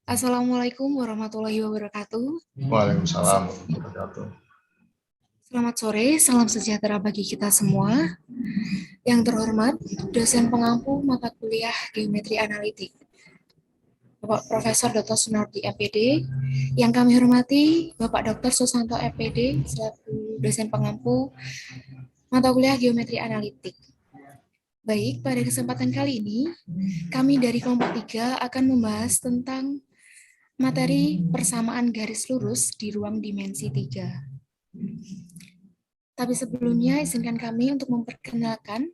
Assalamualaikum warahmatullahi wabarakatuh. Waalaikumsalam warahmatullahi wabarakatuh. Selamat sore, salam sejahtera bagi kita semua. Yang terhormat, dosen pengampu mata kuliah Geometri Analitik, Bapak Profesor Dr. Sunardi MPD. Yang kami hormati, Bapak Dr. Susanto MPD, selaku dosen pengampu mata kuliah Geometri Analitik. Baik, pada kesempatan kali ini, kami dari kelompok 3 akan membahas tentang materi persamaan garis lurus di ruang dimensi 3. Tapi sebelumnya izinkan kami untuk memperkenalkan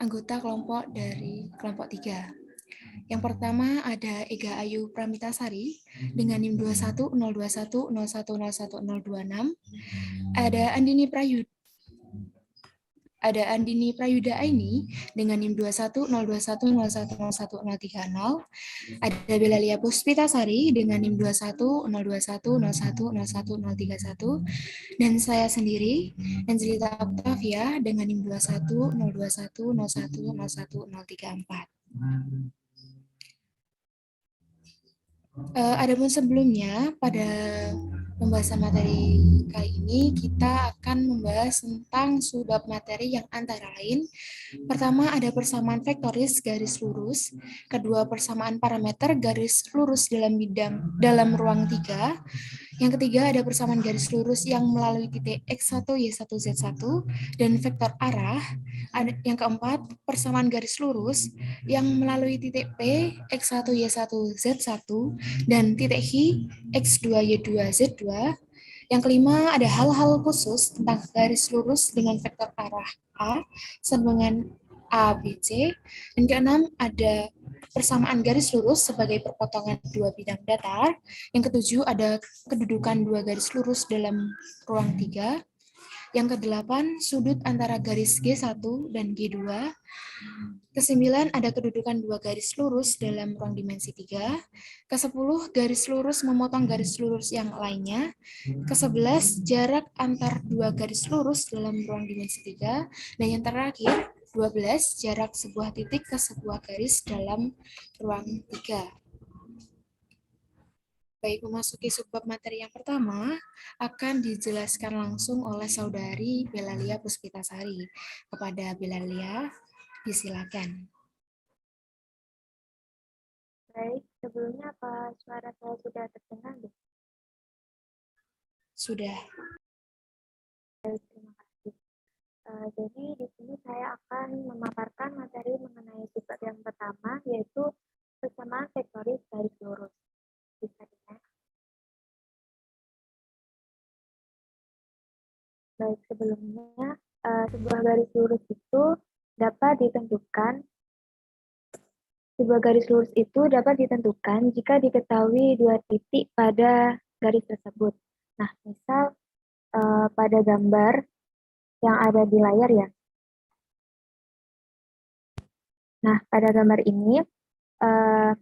anggota kelompok dari kelompok 3. Yang pertama ada Ega Ayu Pramitasari dengan NIM 210210101026. Ada Andini Prayuda Aini dengan NIM 210210101030. Ada Belalia Puspitasari dengan NIM 21021021010131. Dan saya sendiri, Angelita Octavia dengan NIM 210210101034. Adapun sebelumnya, pada pembahasan materi kali ini, kita akan membahas tentang subbab materi yang antara lain. Pertama, ada persamaan vektoris garis lurus. Kedua, persamaan parameter garis lurus dalam ruang 3. Yang ketiga, ada persamaan garis lurus yang melalui titik X1, Y1, Z1, dan vektor arah. Yang keempat, persamaan garis lurus yang melalui titik P, X1, Y1, Z1, dan titik H, X2, Y2, Z2. Yang kelima, ada hal-hal khusus tentang garis lurus dengan vektor arah A, sambungan A, B, C. Dan keenam, ada persamaan garis lurus sebagai perpotongan dua bidang datar. Yang ketujuh, ada kedudukan dua garis lurus dalam ruang 3. Yang kedelapan, sudut antara garis G1 dan G2. Kesembilan, ada kedudukan dua garis lurus dalam ruang dimensi 3. Kesepuluh, garis lurus memotong garis lurus yang lainnya. Ke-11, jarak antar dua garis lurus dalam ruang dimensi 3. Dan yang terakhir, 12, jarak sebuah titik ke sebuah garis dalam ruang 3. Baik, memasuki subbab materi yang pertama, akan dijelaskan langsung oleh Saudari Belalia Puspitasari. Kepada Belalia, disilakan. Baik, sebelumnya apa suara saya sudah terdengar? Sudah. Baik, terima kasih. Jadi di sini saya akan memaparkan materi mengenai subbab yang pertama, yaitu persamaan vektoris garis lurus. Bisa dilihat. Baik, sebelumnya sebuah garis lurus itu dapat ditentukan jika diketahui dua titik pada garis tersebut. Nah, misal pada gambar yang ada di layar ya. Nah, pada gambar ini,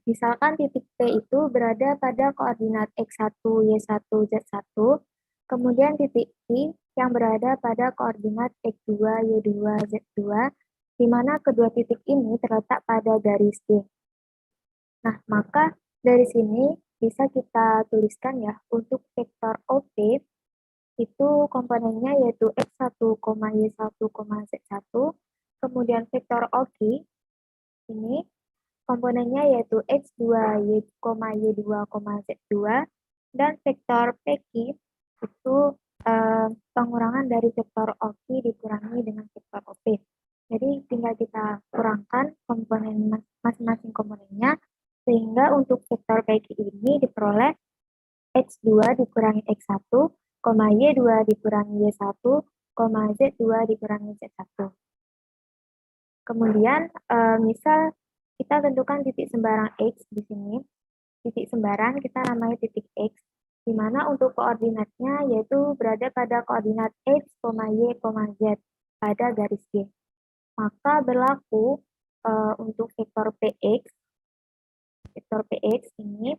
misalkan titik P itu berada pada koordinat X1, Y1, Z1, kemudian titik P yang berada pada koordinat X2, Y2, Z2, di mana kedua titik ini terletak pada garis D. Nah, maka dari sini bisa kita tuliskan ya, untuk vektor OP itu komponennya yaitu X1, Y1, Z1, kemudian vektor OQ ini komponennya yaitu X2, Y2, Z2, dan vektor PQ itu pengurangan dari vektor OQ dikurangi dengan vektor OP. Jadi tinggal kita kurangkan komponen masing-masing komponennya, sehingga untuk vektor PQ ini diperoleh X2 dikurangi X1, Y2 dikurangi Y1, Z2 dikurangi Z1. Kemudian, misal kita tentukan titik sembarang X di sini. Titik sembarang kita namai titik X, di mana untuk koordinatnya yaitu berada pada koordinat X, Y, Z pada garis G. Maka berlaku untuk vektor PX ini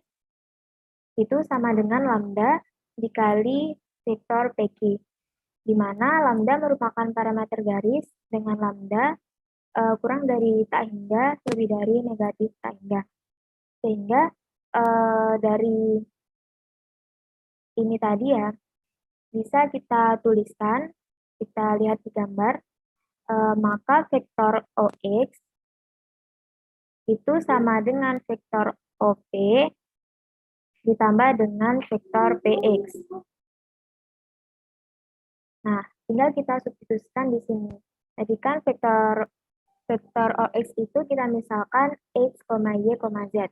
itu sama dengan lambda dikali vektor PQ, di mana lambda merupakan parameter garis dengan lambda kurang dari tak hingga lebih dari negatif tak hingga. Sehingga dari ini tadi ya, bisa kita tuliskan, kita lihat di gambar, maka vektor OX itu sama dengan vektor OP ditambah dengan vektor PX. Nah, tinggal kita substitusikan di sini. Jadi kan vektor OX itu kita misalkan X, Y, Z.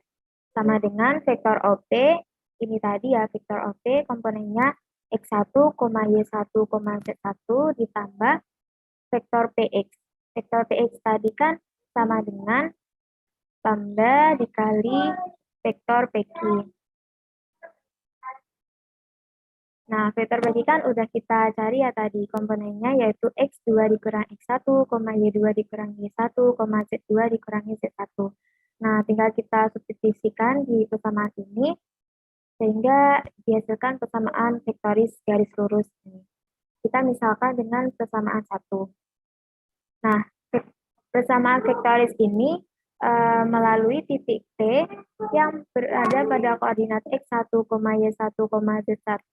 Sama dengan vektor OP, ini tadi ya, vektor OP komponennya X1, Y1, Z1 ditambah vektor PX. Vektor PX tadi kan sama dengan lambda dikali vektor PQ. Nah, vektor PQ kan udah kita cari ya tadi komponennya, yaitu X2 dikurangi X1, Y2 dikurangi Y1, Z2 dikurangi Z1. Nah, tinggal kita substitusikan di persamaan ini, sehingga dihasilkan persamaan vektoris garis lurus ini. Kita misalkan dengan persamaan 1. Nah, persamaan vektoris ini melalui titik T yang berada pada koordinat X1, Y1, Z1,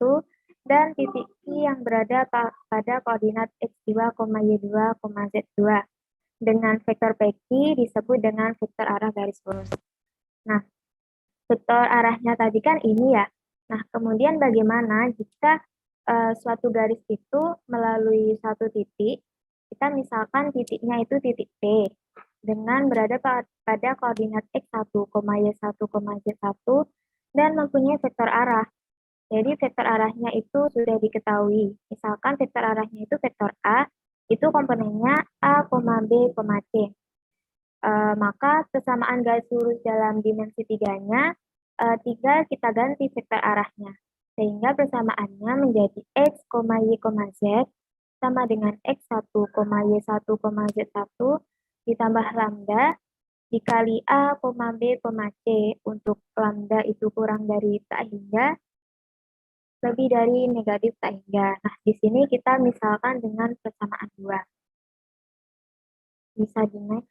dan titik Q yang berada pada koordinat X2, Y2, Z2. Dengan vektor PQ disebut dengan vektor arah garis lurus. Nah, vektor arahnya tadi kan ini ya. Nah, kemudian bagaimana jika suatu garis itu melalui satu titik, kita misalkan titiknya itu titik P, dengan berada pada koordinat X1, Y1, Z1, dan mempunyai vektor arah. Jadi vektor arahnya itu sudah diketahui. Misalkan vektor arahnya itu vektor A, itu komponennya A, B, C. Maka persamaan garis lurus dalam dimensi 3-nya, tinggal kita ganti vektor arahnya. Sehingga persamaannya menjadi X, Y, Z sama dengan X1, Y1, Z1 ditambah lambda dikali A, B, C. Untuk lambda itu kurang dari tak hingga, lebih dari negatif tak hingga. Nah, di sini kita misalkan dengan persamaan 2. Bisa di next.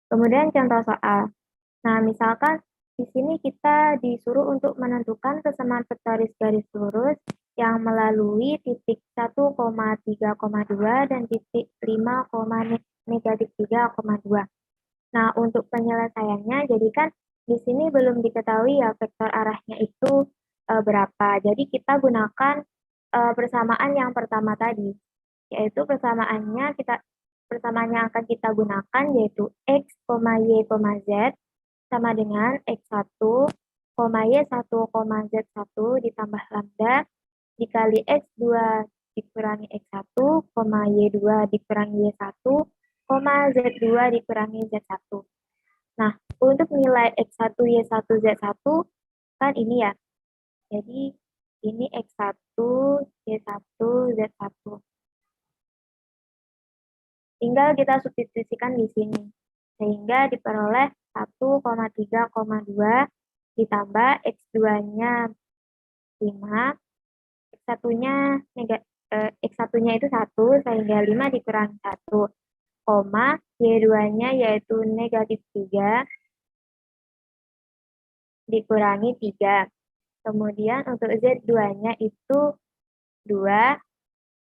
Kemudian contoh soal. Nah, misalkan di sini kita disuruh untuk menentukan persamaan vektoris garis lurus yang melalui titik 1,3,2 dan titik 5, negatif 3,2. Nah, untuk penyelesaiannya, jadi kan di sini belum diketahui ya vektor arahnya itu berapa. Jadi kita gunakan persamaan yang pertama tadi, yaitu persamaan yang akan kita gunakan yaitu X, Y, Z sama dengan X1, Y1, Z1 ditambah lambda dikali X2 dikurangi X1, Y2 dikurangi Y1, Z2 dikurangi Z1. Nah, untuk nilai X1, Y1, Z1 kan ini ya. Jadi ini X1, Y1, Z1. Tinggal kita substitusikan di sini. Sehingga diperoleh 1,3,2 ditambah X2-nya 5, X1-nya X1-nya itu 1, sehingga 5 dikurangi 1, Y2-nya yaitu negatif 3 dikurangi 3. Kemudian untuk Z2-nya itu 2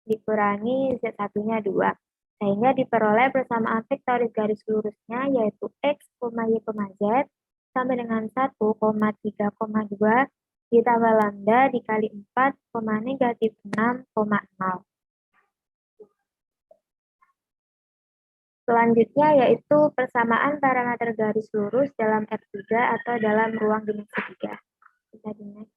dikurangi Z1-nya 2. Sehingga diperoleh persamaan vektoris garis lurusnya yaitu X, Y, Z sama dengan 1,3,2 ditambah lambda dikali 4, negatif 6,0. Selanjutnya yaitu persamaan parameter garis lurus dalam R3 atau dalam ruang dimensi 3. Bisa di-next.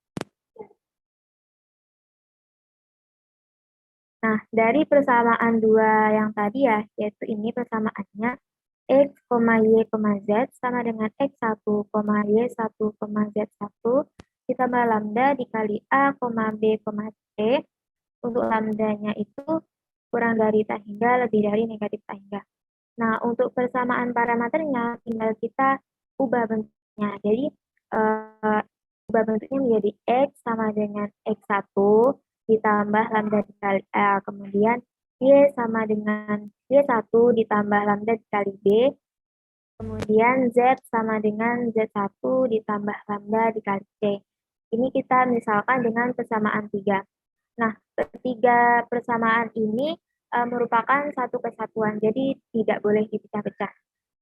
Nah, dari persamaan 2 yang tadi ya, yaitu ini persamaannya X, Y, Z sama dengan X1, Y1, Z1 ditambah lambda dikali A, B, C. Untuk lambdanya itu kurang dari tak hingga, lebih dari negatif tak hingga. Nah, untuk persamaan parameternya tinggal kita ubah bentuknya. Jadi, ubah bentuknya menjadi X sama dengan X1 ditambah lambda dikali A. Kemudian Y sama dengan Y1 ditambah lambda dikali B. Kemudian Z sama dengan Z1 ditambah lambda dikali C. Ini kita misalkan dengan persamaan 3. Nah, ketiga persamaan ini merupakan satu kesatuan, jadi tidak boleh dipecah-pecah.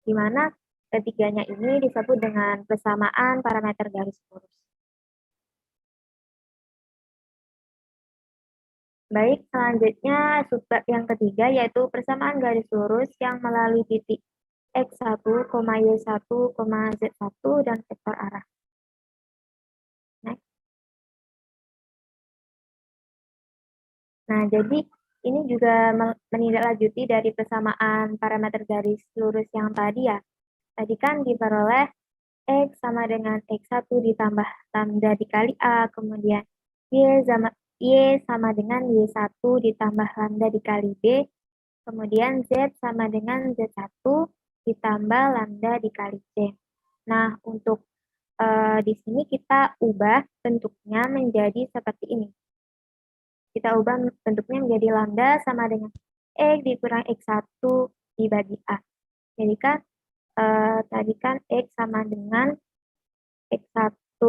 Di mana ketiganya ini disebut dengan persamaan parameter garis lurus. Baik, selanjutnya subbab yang ketiga yaitu persamaan garis lurus yang melalui titik X1, Y1, Z1 dan vektor arah. Next. Nah, jadi ini juga menindaklanjuti dari persamaan parameter garis lurus yang tadi ya. Tadi kan diperoleh X sama dengan X1 ditambah lambda dikali A, kemudian Y sama dengan Y1 ditambah lambda dikali B, kemudian Z sama dengan Z1 ditambah lambda dikali C. Nah, untuk di sini kita ubah bentuknya menjadi seperti ini. Kita ubah bentuknya menjadi lambda sama dengan X dikurang X1 dibagi A. Jadi kan tadi kan X sama dengan X1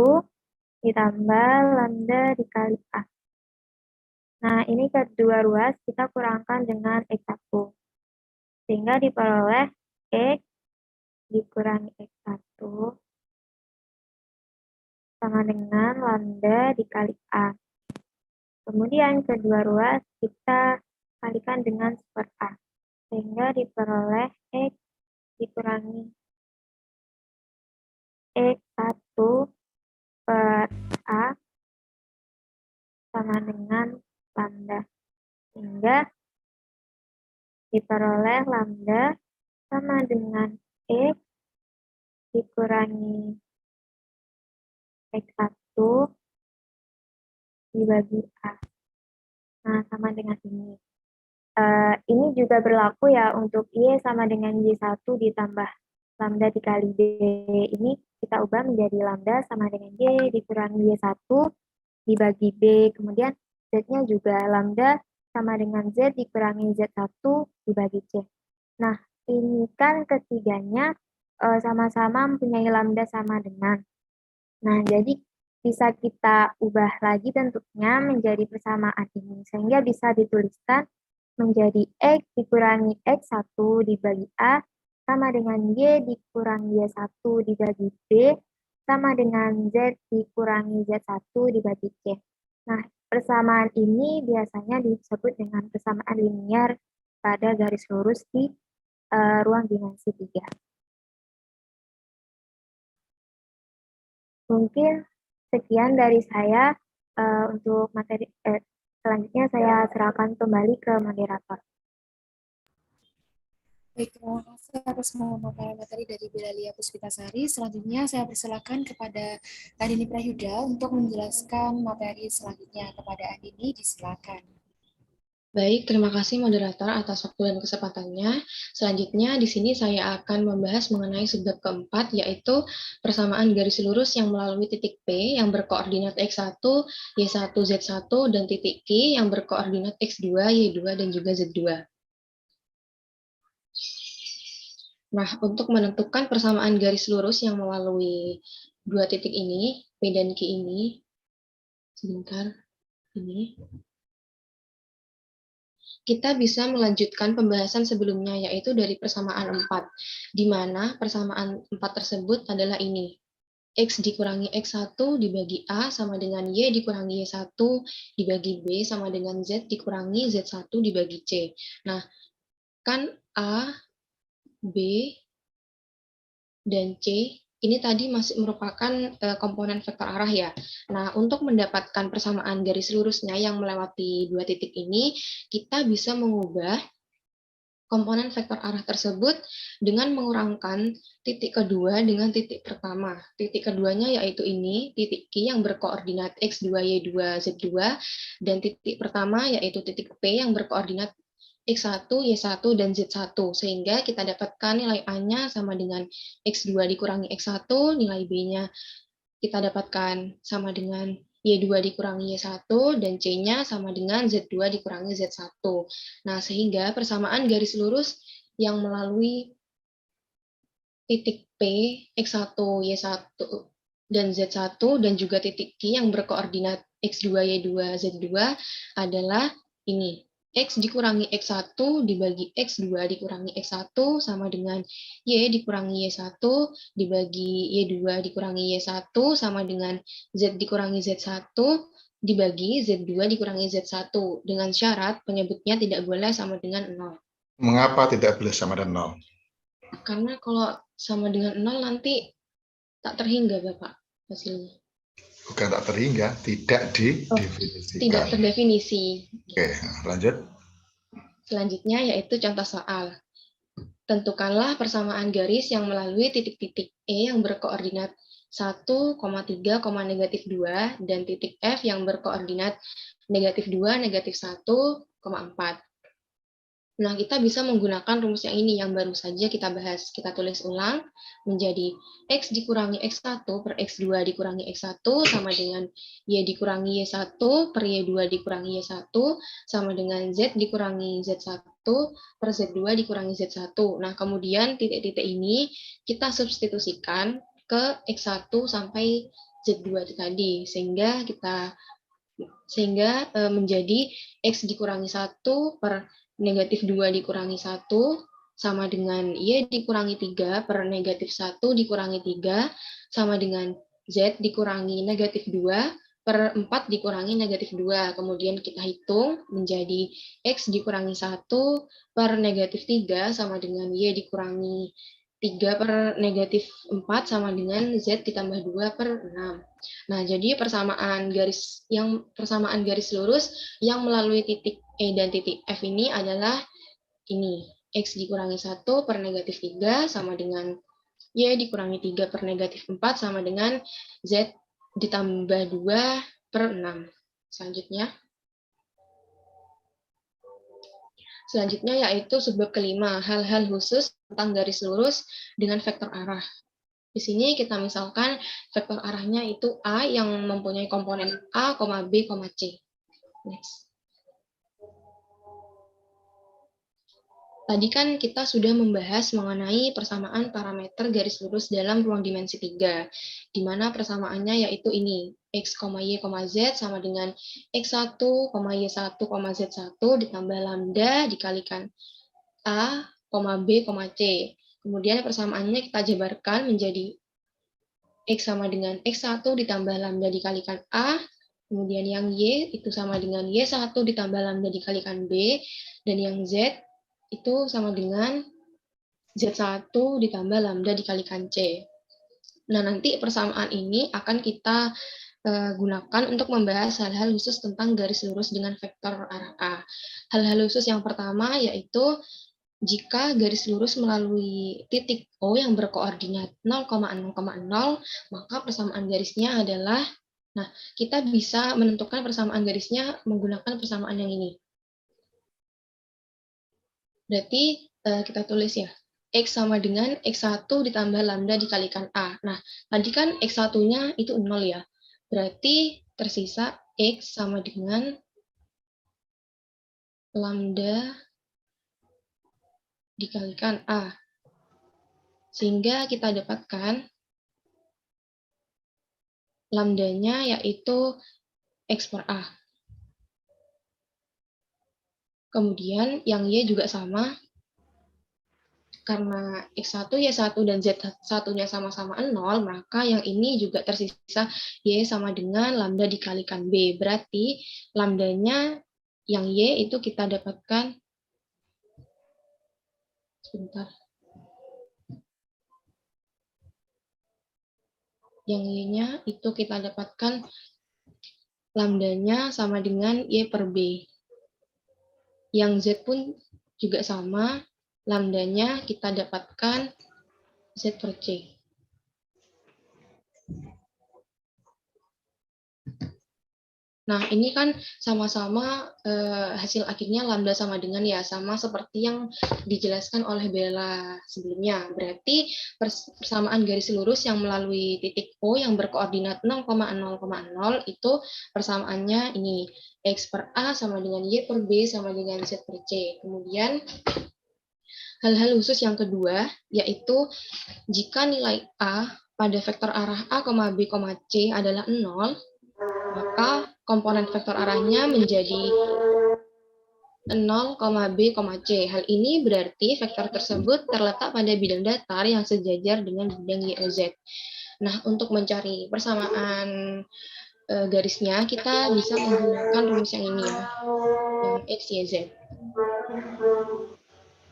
ditambah lambda dikali A. Nah, ini kedua ruas kita kurangkan dengan X1. Sehingga diperoleh X dikurangi X1 sama dengan lambda dikali A. Kemudian kedua ruas kita kalikan dengan super A. Sehingga diperoleh X dikurangi X1 per A sama dengan lambda. Sehingga diperoleh lambda sama dengan X dikurangi X1 dibagi A. Nah, sama dengan ini. Ini juga berlaku ya untuk Y sama dengan Y1 ditambah lambda dikali B. Ini kita ubah menjadi lambda sama dengan Y dikurangi Y1 dibagi B. Kemudian Z-nya juga lambda sama dengan Z dikurangi Z1 dibagi C. Nah, ini kan ketiganya sama-sama mempunyai lambda sama dengan. Nah, jadi bisa kita ubah lagi bentuknya menjadi persamaan ini. Sehingga bisa dituliskan menjadi X dikurangi X1 dibagi A sama dengan Y dikurangi Y1 dibagi B sama dengan Z dikurangi Z1 dibagi C. Nah, persamaan ini biasanya disebut dengan persamaan linier pada garis lurus di ruang dimensi 3. Mungkin sekian dari saya untuk materi selanjutnya saya serahkan kembali ke moderator. Baik, terima kasih atas pemaparan materi dari Belalia Puspitasari. Selanjutnya saya persilakan kepada Andini Prahyuda untuk menjelaskan materi selanjutnya. Kepada Andini, disilakan. Baik, terima kasih moderator atas waktu dan kesempatannya. Selanjutnya di sini saya akan membahas mengenai subbab keempat, yaitu persamaan garis lurus yang melalui titik P yang berkoordinat X1, Y1, Z1, dan titik Q yang berkoordinat X2, Y2, dan juga Z2. Nah, untuk menentukan persamaan garis lurus yang melalui dua titik ini, P dan Q ini, sebentar, ini. Kita bisa melanjutkan pembahasan sebelumnya, yaitu dari persamaan 4, di mana persamaan 4 tersebut adalah ini. X dikurangi X1 dibagi A sama dengan Y dikurangi Y1 dibagi B sama dengan Z dikurangi Z1 dibagi C. Nah, kan A, B, dan C ini tadi masih merupakan komponen vektor arah ya. Nah, untuk mendapatkan persamaan garis lurusnya yang melewati dua titik ini, kita bisa mengubah komponen vektor arah tersebut dengan mengurangkan titik kedua dengan titik pertama. Titik keduanya yaitu ini, titik Q yang berkoordinat X2, Y2, Z2, dan titik pertama yaitu titik P yang berkoordinat X1, Y1, dan Z1, sehingga kita dapatkan nilai A-nya sama dengan X2 dikurangi X1, nilai B-nya kita dapatkan sama dengan Y2 dikurangi Y1, dan C-nya sama dengan Z2 dikurangi Z1. Nah, sehingga persamaan garis lurus yang melalui titik P, X1, Y1, dan Z1, dan juga titik Q yang berkoordinat X2, Y2, Z2 adalah ini. X dikurangi X1 dibagi X2 dikurangi X1 sama dengan Y dikurangi Y1 dibagi Y2 dikurangi Y1 sama dengan Z dikurangi Z1 dibagi Z2 dikurangi Z1 dengan syarat penyebutnya tidak boleh sama dengan 0. Mengapa tidak boleh sama dengan 0? Karena kalau sama dengan 0 nanti tak terhingga, Bapak, hasilnya. Bukan tak terhingga, tidak didefinisikan. Tidak terdefinisi. Oke, lanjut. Selanjutnya yaitu contoh soal. Tentukanlah persamaan garis yang melalui titik-titik E yang berkoordinat 1,3, -2 dan titik F yang berkoordinat -2, -1,4. Nah, kita bisa menggunakan rumus yang ini yang baru saja kita bahas. Kita tulis ulang menjadi X dikurangi X1 per X2 dikurangi X1 sama dengan Y dikurangi Y1 per Y2 dikurangi Y1 sama dengan Z dikurangi Z1 per Z2 dikurangi Z1. Nah, kemudian titik-titik ini kita substitusikan ke X1 sampai Z2 tadi, sehingga menjadi X dikurangi 1 per -2 dikurangi 1 sama dengan Y dikurangi 3 per -1 dikurangi 3 sama dengan Z dikurangi -2 per 4 dikurangi -2. Kemudian kita hitung menjadi X dikurangi 1 per -3 sama dengan Y dikurangi 3 per -4 sama dengan Z ditambah 2 per 6. Nah, jadi persamaan garis lurus yang melalui titik E dan titik F ini adalah ini. X dikurangi 1 per -3 sama dengan Y dikurangi 3 per -4 sama dengan Z ditambah 2 per 6. Selanjutnya yaitu subbab kelima, hal-hal khusus tentang garis lurus dengan vektor arah. Di sini kita misalkan vektor arahnya itu A yang mempunyai komponen A, B, C. Next. Tadi kan kita sudah membahas mengenai persamaan parameter garis lurus dalam ruang dimensi 3, di mana persamaannya yaitu ini, X, Y, Z sama dengan X1, Y1, Z1 ditambah lambda dikalikan A, B, C. Kemudian persamaannya kita jabarkan menjadi X sama dengan X1 ditambah lambda dikalikan A, kemudian yang Y itu sama dengan Y1 ditambah lambda dikalikan B, dan yang Z itu sama dengan Z1 ditambah lambda dikalikan C. Nah, nanti persamaan ini akan kita gunakan untuk membahas hal-hal khusus tentang garis lurus dengan vektor arah A. Hal-hal khusus yang pertama yaitu jika garis lurus melalui titik O yang berkoordinat 0,0,0, maka persamaan garisnya adalah, nah, kita bisa menentukan persamaan garisnya menggunakan persamaan yang ini. Berarti kita tulis ya, X sama dengan X1 ditambah lambda dikalikan A. Nah, tadi kan X1-nya itu 0 ya. Berarti tersisa X sama dengan lambda dikalikan A. Sehingga kita dapatkan lambdanya yaitu X per A. Kemudian yang Y juga sama, karena X1, Y1, dan Z1-nya sama-sama 0, maka yang ini juga tersisa Y sama dengan lambda dikalikan B. Berarti lambdanya yang Y itu kita dapatkan, sebentar, yang Y-nya itu kita dapatkan lambdanya sama dengan Y per B. Yang Z pun juga sama, lambdanya kita dapatkan Z per C. Nah, ini kan sama-sama hasil akhirnya lambda sama dengan ya, sama seperti yang dijelaskan oleh Bella sebelumnya. Berarti persamaan garis lurus yang melalui titik O yang berkoordinat 0,0,0 itu persamaannya ini, X per A sama dengan Y per B sama dengan Z per C. Kemudian hal-hal khusus yang kedua, yaitu jika nilai A pada vektor arah A, B, C adalah 0, maka komponen vektor arahnya menjadi 0, B, C. Hal ini berarti vektor tersebut terletak pada bidang datar yang sejajar dengan bidang Y, O, Z. Nah, untuk mencari persamaan garisnya, kita bisa menggunakan rumus yang ini ya, yang X, Y, Z.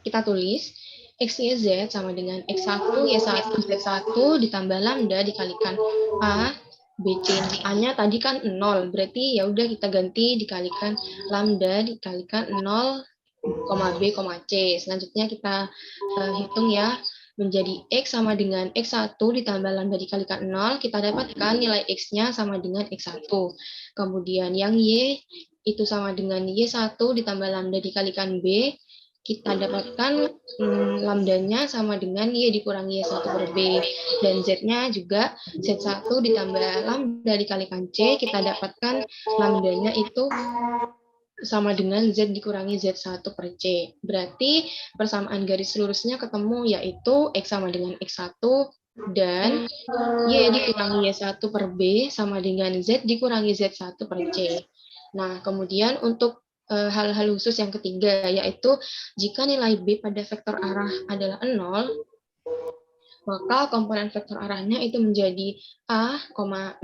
Kita tulis X, Y, Z sama dengan X1, Y1, Z1 ditambah lambda dikalikan A, B, C. A-nya tadi kan 0, berarti ya udah kita ganti dikalikan lambda dikalikan 0, B, C. Selanjutnya kita hitung ya, menjadi X sama dengan X1 ditambah lambda dikalikan 0, kita dapatkan nilai X-nya sama dengan X1. Kemudian yang Y itu sama dengan Y1 ditambah lambda dikalikan B, kita dapatkan lambdanya sama dengan Y dikurangi Y1 per B. Dan Z-nya juga Z1 ditambah lambda dikalikan C, kita dapatkan lambdanya itu sama dengan Z dikurangi Z1 per C. Berarti persamaan garis lurusnya ketemu, yaitu X sama dengan X1 dan Y dikurangi Y1 per B sama dengan Z dikurangi Z1 per C. Nah, kemudian untuk hal-hal khusus yang ketiga, yaitu jika nilai B pada vektor arah adalah 0, maka komponen vektor arahnya itu menjadi A, 0,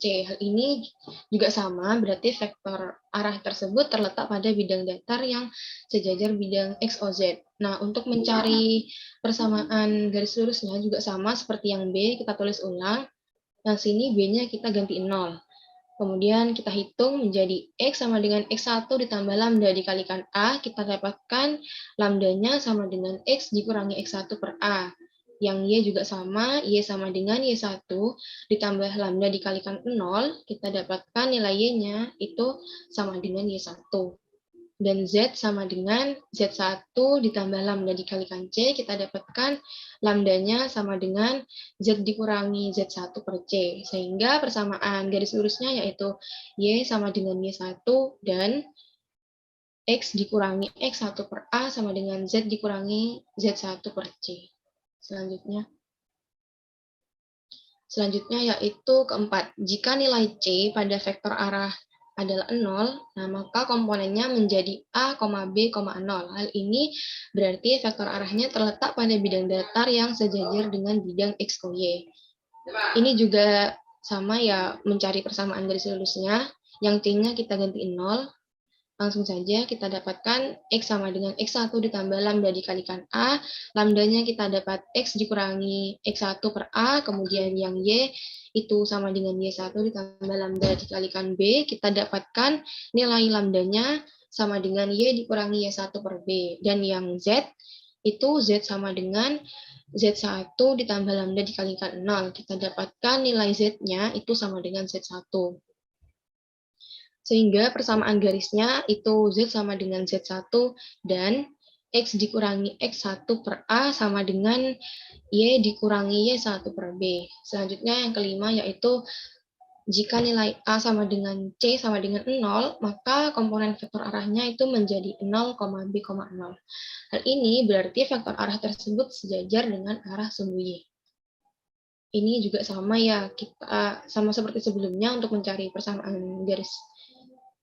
C. Hal ini juga sama, berarti vektor arah tersebut terletak pada bidang datar yang sejajar bidang X, O, Z. Nah, untuk mencari persamaan garis lurusnya juga sama seperti yang B, kita tulis ulang. Yang sini B-nya kita ganti 0. Kemudian kita hitung menjadi X sama dengan X1 ditambah lambda dikalikan A, kita dapatkan lambdanya sama dengan X dikurangi X1 per A. Yang Y juga sama, Y sama dengan Y1 ditambah lambda dikalikan 0, kita dapatkan nilai Y-nya itu sama dengan Y1. Dan Z sama dengan Z1 ditambah lambda dikalikan C, kita dapatkan lambdanya sama dengan Z dikurangi Z1 per C. Sehingga persamaan garis lurusnya yaitu Y sama dengan Y1 dan X dikurangi X1 per A sama dengan Z dikurangi Z1 per C. Selanjutnya yaitu keempat, jika nilai C pada vektor arah adalah 0, nah maka komponennya menjadi A, B, 0. Hal ini berarti vektor arahnya terletak pada bidang datar yang sejajar dengan bidang X, Y. Ini juga sama ya, mencari persamaan garis lurusnya, yang C-nya kita ganti 0. Langsung saja kita dapatkan X sama dengan X1 ditambah lambda dikalikan A, lambdanya kita dapat X dikurangi X1 per A, kemudian yang Y itu sama dengan Y1 ditambah lambda dikalikan B, kita dapatkan nilai lambdanya sama dengan Y dikurangi Y1 per B, dan yang Z itu Z sama dengan Z1 ditambah lambda dikalikan 0, kita dapatkan nilai Z-nya itu sama dengan Z1. Sehingga persamaan garisnya itu Z sama dengan Z1 dan X dikurangi X1 per A sama dengan Y dikurangi Y1 per B. Selanjutnya yang kelima yaitu jika nilai A sama dengan C sama dengan 0, maka komponen vektor arahnya itu menjadi 0, B, 0. Hal ini berarti vektor arah tersebut sejajar dengan arah sumbu Y. Ini juga sama ya, kita sama seperti sebelumnya untuk mencari persamaan garis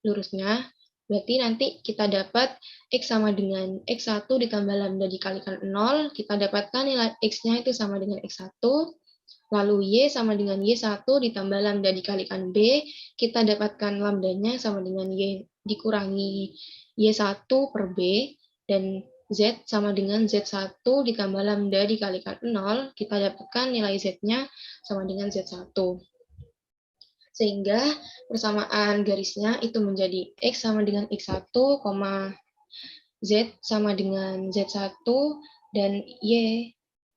lurusnya, berarti nanti kita dapat X sama dengan X1 ditambah lambda dikalikan 0, kita dapatkan nilai X-nya itu sama dengan X1, lalu Y sama dengan Y1 ditambah lambda dikalikan B, kita dapatkan lambdanya sama dengan Y dikurangi Y1 per B, dan Z sama dengan Z1 ditambah lambda dikalikan 0, kita dapatkan nilai Z-nya sama dengan Z1. Sehingga persamaan garisnya itu menjadi X sama dengan X1, Z sama dengan Z1, dan Y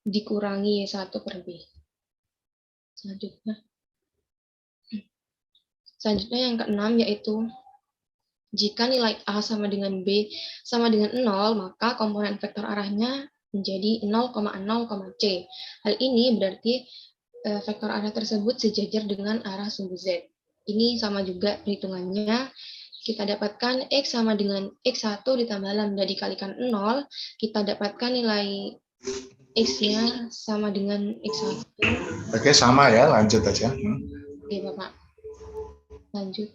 dikurangi Y1 per B. Selanjutnya yang keenam yaitu jika nilai A sama dengan B sama dengan 0, maka komponen vektor arahnya menjadi 0,0, C. Hal ini berarti vektor arah tersebut sejajar dengan arah sumbu Z. Ini sama juga perhitungannya. Kita dapatkan X sama dengan X1 ditambah lambda dikalikan 0, kita dapatkan nilai X-nya sama dengan X1. Oke, sama ya, lanjut aja. Oke, Bapak. Lanjut.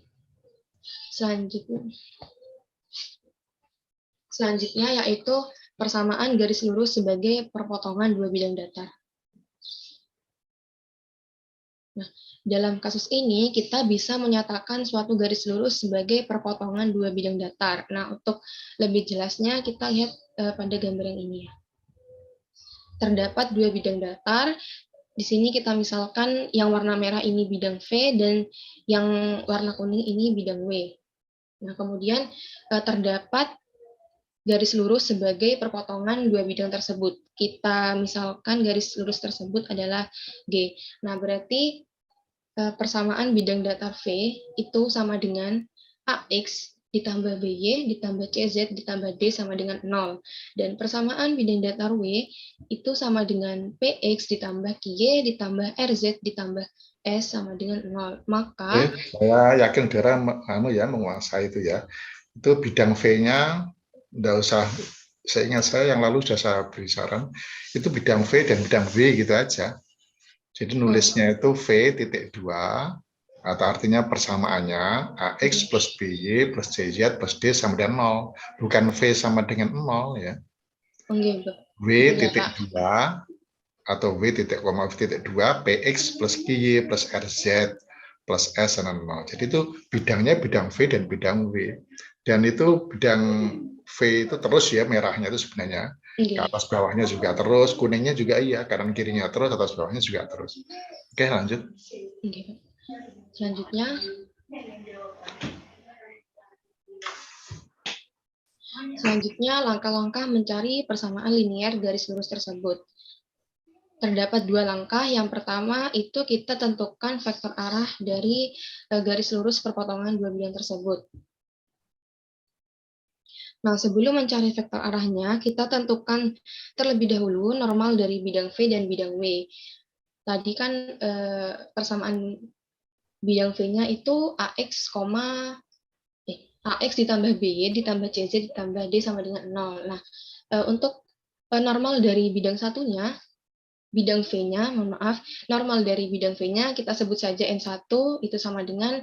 Selanjutnya yaitu persamaan garis lurus sebagai perpotongan dua bidang datar. Nah, dalam kasus ini kita bisa menyatakan suatu garis lurus sebagai perpotongan dua bidang datar. Nah, untuk lebih jelasnya kita lihat pada gambar yang ini ya. Terdapat dua bidang datar. Di sini kita misalkan yang warna merah ini bidang V dan yang warna kuning ini bidang W. Nah, kemudian terdapat garis lurus sebagai perpotongan dua bidang tersebut. Kita misalkan garis lurus tersebut adalah G. Nah, berarti persamaan bidang datar V itu sama dengan AX ditambah BY ditambah CZ ditambah D sama dengan 0. Dan persamaan bidang datar W itu sama dengan PX ditambah QY ditambah RZ ditambah S sama dengan 0. Maka saya yakin Dara menguasai itu ya. Itu bidang V-nya enggak usah, seingat saya yang lalu sudah saya beri saran, itu bidang V dan bidang W gitu aja. Jadi nulisnya itu V.2, atau artinya persamaannya AX plus BY plus CZ plus D sama dengan 0. Bukan V sama dengan 0 ya. W.2 atau W.2 PX plus QY plus RZ plus S sama 0. Jadi itu bidangnya bidang V dan bidang W. Dan itu bidang V itu terus ya, merahnya itu sebenarnya. Ke atas bawahnya juga terus, kuningnya juga iya, kanan kirinya terus, atas bawahnya juga terus. Oke, lanjut. Selanjutnya, langkah-langkah mencari persamaan linear garis lurus tersebut. Terdapat dua langkah. Yang pertama itu kita tentukan vektor arah dari garis lurus perpotongan dua bidang tersebut. Nah, sebelum mencari vektor arahnya, kita tentukan terlebih dahulu normal dari bidang V dan bidang W. Tadi kan persamaan bidang V-nya itu AX ditambah BY ditambah CZ ditambah D sama dengan 0. Nah, untuk normal dari bidang satunya, bidang V-nya, normal dari bidang V-nya kita sebut saja N1 itu sama dengan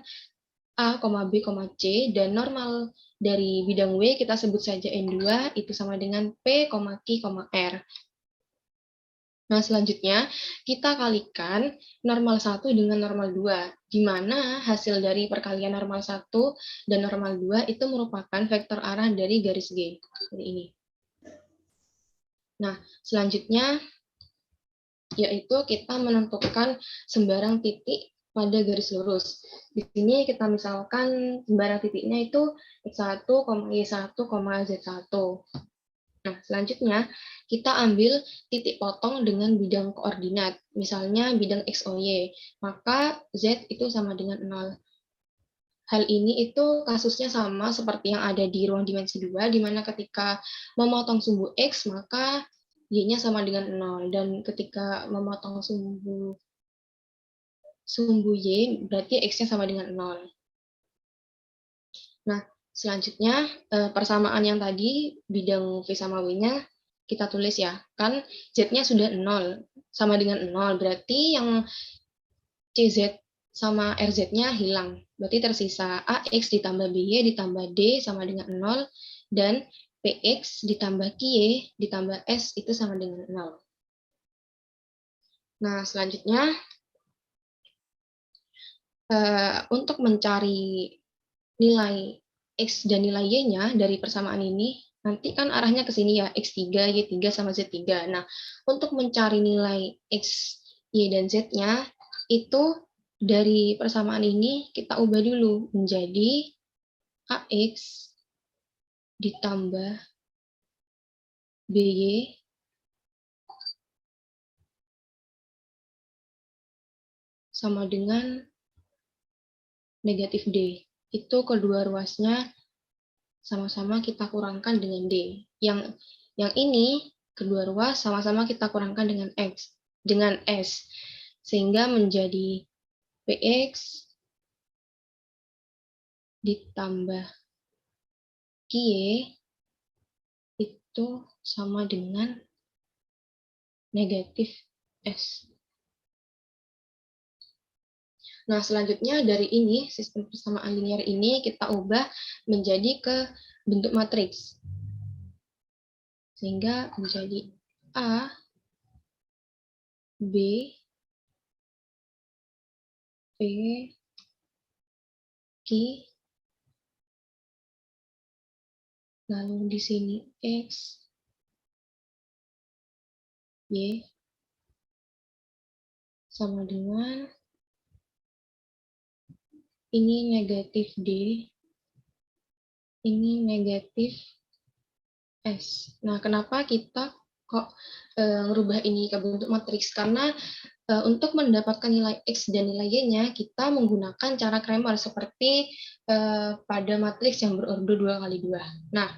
A, B, C, dan normal dari bidang W kita sebut saja N2 itu sama dengan P, Q, R. Nah, selanjutnya kita kalikan normal 1 dengan normal 2, di mana hasil dari perkalian normal 1 dan normal 2 itu merupakan vektor arah dari garis G. Seperti ini. Nah, selanjutnya yaitu kita menentukan sembarang titik pada garis lurus. Di sini kita misalkan sembarang titiknya itu X1, Y1, Z1. Nah, selanjutnya kita ambil titik potong dengan bidang koordinat, misalnya bidang X, Y, maka Z itu sama dengan 0. Hal ini itu kasusnya sama seperti yang ada di ruang dimensi 2, di mana ketika memotong sumbu X, maka Y-nya sama dengan 0, dan ketika memotong sumbu Y, berarti X-nya sama dengan 0. Nah, selanjutnya persamaan yang tadi, bidang V sama W-nya, kita tulis ya, kan Z-nya sudah 0, sama dengan 0, berarti yang CZ sama RZ-nya hilang, berarti tersisa AX ditambah BY ditambah D sama dengan 0, dan PX ditambah QY ditambah S itu sama dengan 0. Nah, selanjutnya untuk mencari nilai X dan nilai Y-nya dari persamaan ini, nanti kan arahnya ke sini ya, X3, Y3, sama Z3. Nah, untuk mencari nilai X, Y, dan Z-nya, itu dari persamaan ini kita ubah dulu menjadi AX ditambah BY sama dengan negatif D. Itu kedua ruasnya sama-sama kita kurangkan dengan D. Yang ini kedua ruas sama-sama kita kurangkan dengan S. Sehingga menjadi PX ditambah QY itu sama dengan negatif S. Nah, selanjutnya dari ini, sistem persamaan linear ini kita ubah menjadi ke bentuk matriks. Sehingga menjadi A, B, P, Q, lalu di sini X, Y, sama dengan ini negatif D, ini negatif S. Nah, kenapa kita kok ngerubah ini ke bentuk matriks? Karena untuk mendapatkan nilai X dan nilai Y-nya, kita menggunakan cara Cramer seperti pada matriks yang berordo 2x2. Nah,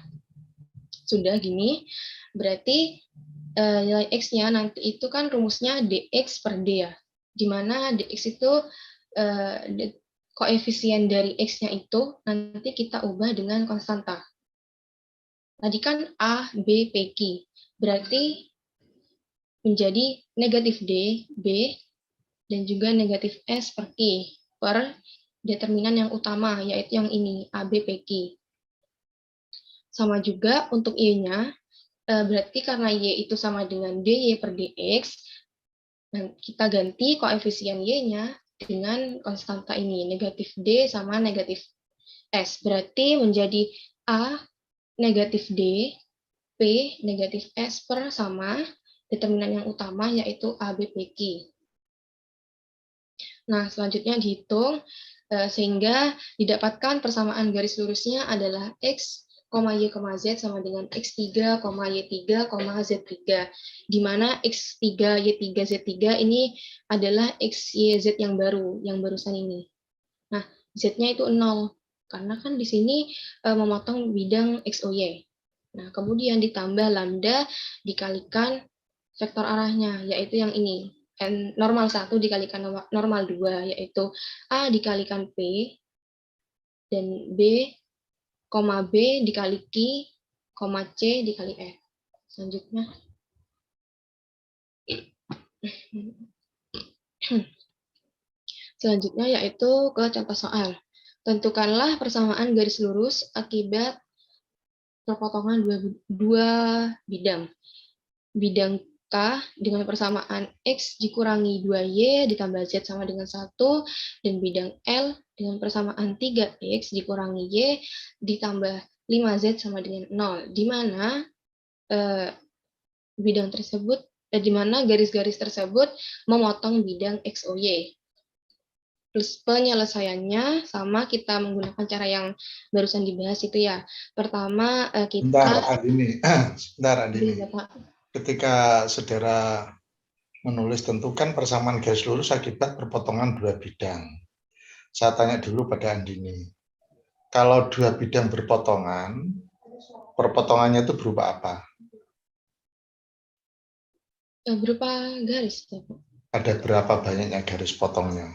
sudah gini, berarti nilai X-nya nanti itu kan rumusnya dx per D ya, di mana dx itu koefisien dari X-nya itu nanti kita ubah dengan konstanta. Tadi kan A, B, P, Q. Berarti menjadi negatif D, B, dan juga negatif S per Q per determinan yang utama, yaitu yang ini, A, B, P, Q. Sama juga untuk Y-nya, berarti karena Y itu sama dengan dy per dx, kita ganti koefisien Y-nya dengan konstanta ini, negatif D sama negatif S. Berarti menjadi A negatif D, P negatif S per sama determinan yang utama yaitu A, B, P, Q. Nah, selanjutnya dihitung sehingga didapatkan persamaan garis lurusnya adalah X, Y, Z sama dengan X3, Y3, Z3. Di mana X3, Y3, Z3 ini adalah X, Y, Z yang baru, yang barusan ini. Nah, Z-nya itu 0, karena kan di sini memotong bidang X, O, Y. Nah, kemudian ditambah lambda dikalikan vektor arahnya, yaitu yang ini. Normal 1 dikalikan normal 2, yaitu A dikalikan P, dan B, B dikali Q, C dikali F. Selanjutnya. Selanjutnya yaitu ke contoh soal. Tentukanlah persamaan garis lurus akibat perpotongan dua bidang. Bidang K dengan persamaan X dikurangi 2Y ditambah Z sama dengan 1, dan bidang L dengan persamaan 3X dikurangi Y ditambah 5Z sama dengan 0, di mana bidang tersebut, di mana garis-garis tersebut memotong bidang X, O, Y. Plus penyelesaiannya sama kita menggunakan cara yang barusan dibahas itu ya. Pertama kita... Bentar, Andini. Ketika saudara menulis tentukan persamaan garis lurus akibat perpotongan dua bidang. Saya tanya dulu pada Andini. Kalau dua bidang berpotongan, perpotongannya itu berupa apa? Berupa garis. Ada berapa banyaknya garis potongnya?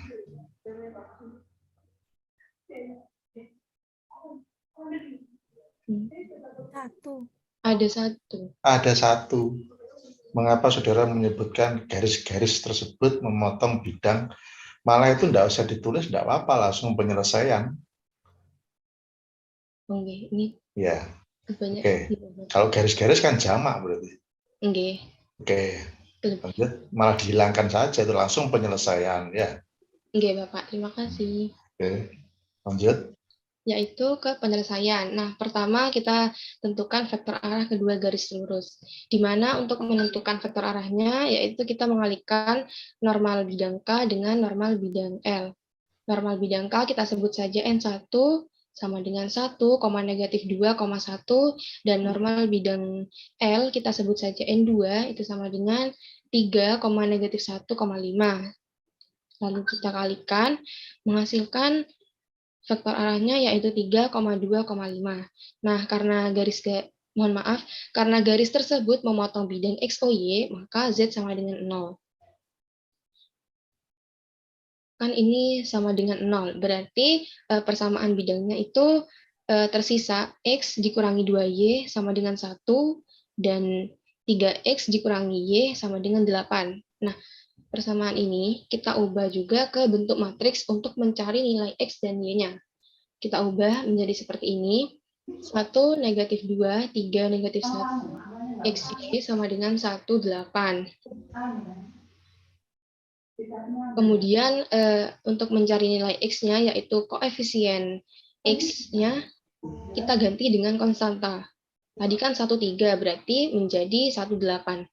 Satu. Ada satu. Mengapa saudara menyebutkan garis-garis tersebut memotong bidang? Malah itu tidak usah ditulis, tidak apa-apa, langsung penyelesaian. Oke, ini. Ya. Oke. Kalau garis-garis kan jamak berarti. Oke. Lanjut, malah dihilangkan saja itu langsung penyelesaian ya. Oke, Bapak. Terima kasih. Oke. Lanjut. Yaitu ke penyelesaian. Nah, pertama kita tentukan vektor arah kedua garis lurus. Di mana untuk menentukan vektor arahnya, yaitu kita mengalihkan normal bidang K dengan normal bidang L. Normal bidang K kita sebut saja N1 sama dengan 1, negatif 2, 1, dan normal bidang L kita sebut saja N2, itu sama dengan 3, negatif 1, 5. Lalu kita kalikan, menghasilkan vektor arahnya yaitu 3,2,5. Nah, karena garis tersebut memotong bidang X, O, Y, maka Z sama dengan 0. Kan ini sama dengan 0, berarti persamaan bidangnya itu tersisa X dikurangi 2Y sama dengan 1, dan 3X dikurangi Y sama dengan 8. Nah, persamaan ini kita ubah juga ke bentuk matriks untuk mencari nilai X dan Y-nya. Kita ubah menjadi seperti ini. 1, negatif 2, 3, negatif 1. X, Y sama dengan 1, 8. Kemudian untuk mencari nilai X-nya, yaitu koefisien X-nya, kita ganti dengan konstanta. Tadi kan 1, 3, berarti menjadi 1, 8.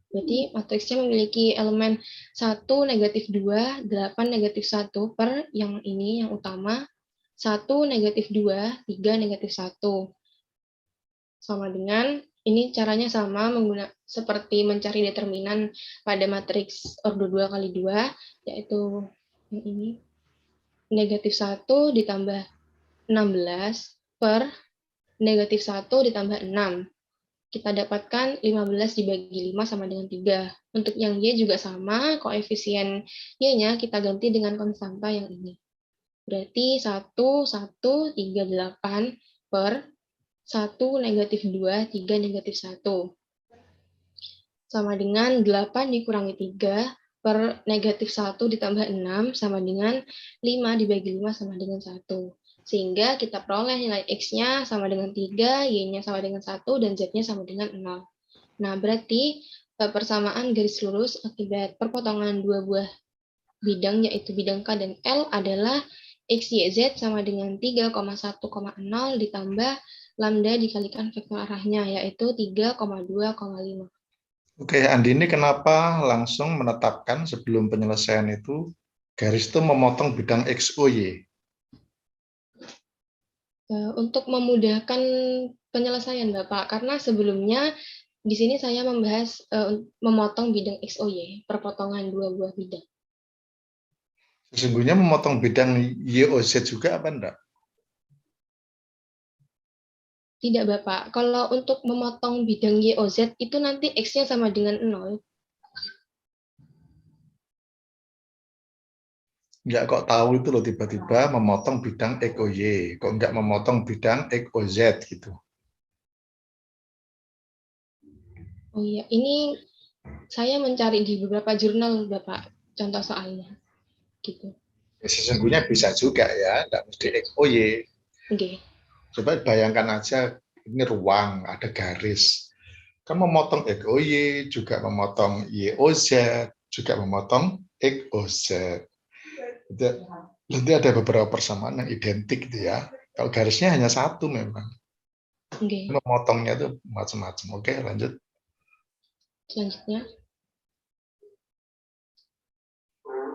Berarti matriksnya memiliki elemen 1, negatif 2, 8, negatif 1 per yang ini, yang utama. 1, negatif 2, 3, negatif 1. Sama dengan, ini caranya sama, seperti mencari determinan pada matriks ordo 2 kali 2, yaitu yang ini. Negatif 1 ditambah 16 per negatif 1 ditambah 6. Kita dapatkan 15 dibagi 5 sama dengan 3. Untuk yang Y juga sama, koefisien Y-nya kita ganti dengan konstanta yang ini. Berarti 1, 1, 3, 8 per 1, negatif 2, 3, negatif 1. Sama dengan 8 dikurangi 3 per negatif 1 ditambah 6 sama dengan 5 dibagi 5 sama dengan 1. Sehingga kita peroleh nilai X-nya sama dengan 3, Y-nya sama dengan 1, dan Z-nya sama dengan 0. Nah, berarti persamaan garis lurus akibat perpotongan dua buah bidang, yaitu bidang K dan L, adalah X, Y, Z sama dengan 3,1,0 ditambah lambda dikalikan vektor arahnya, yaitu 3,2,5. Oke, Andi, ini kenapa langsung menetapkan sebelum penyelesaian itu garis itu memotong bidang X, O, Y? Untuk memudahkan penyelesaian, Bapak, karena sebelumnya di sini saya membahas memotong bidang X, O, Y, perpotongan dua buah bidang. Sesungguhnya memotong bidang Y, O, Z juga apa enggak? Tidak, Bapak. Kalau untuk memotong bidang Y, O, Z, itu nanti X-nya sama dengan 0. Enggak kok tahu itu loh, tiba-tiba memotong bidang X, O, Y. Kok enggak memotong bidang X, O, Z gitu. Oh iya, ini saya mencari di beberapa jurnal, Bapak, contoh soalnya. Gitu. Ya, sesungguhnya bisa juga ya, enggak mesti X, O, Y. Okay. Coba bayangkan aja, ini ruang, ada garis. Kan memotong X, O, Y, juga memotong Y, O, Z, juga memotong X, O, Z. Nanti ada beberapa persamaan yang identik gitu ya. Kalau garisnya hanya satu memang. Okay. Memotongnya itu macam-macam. Oke, lanjut. Selanjutnya.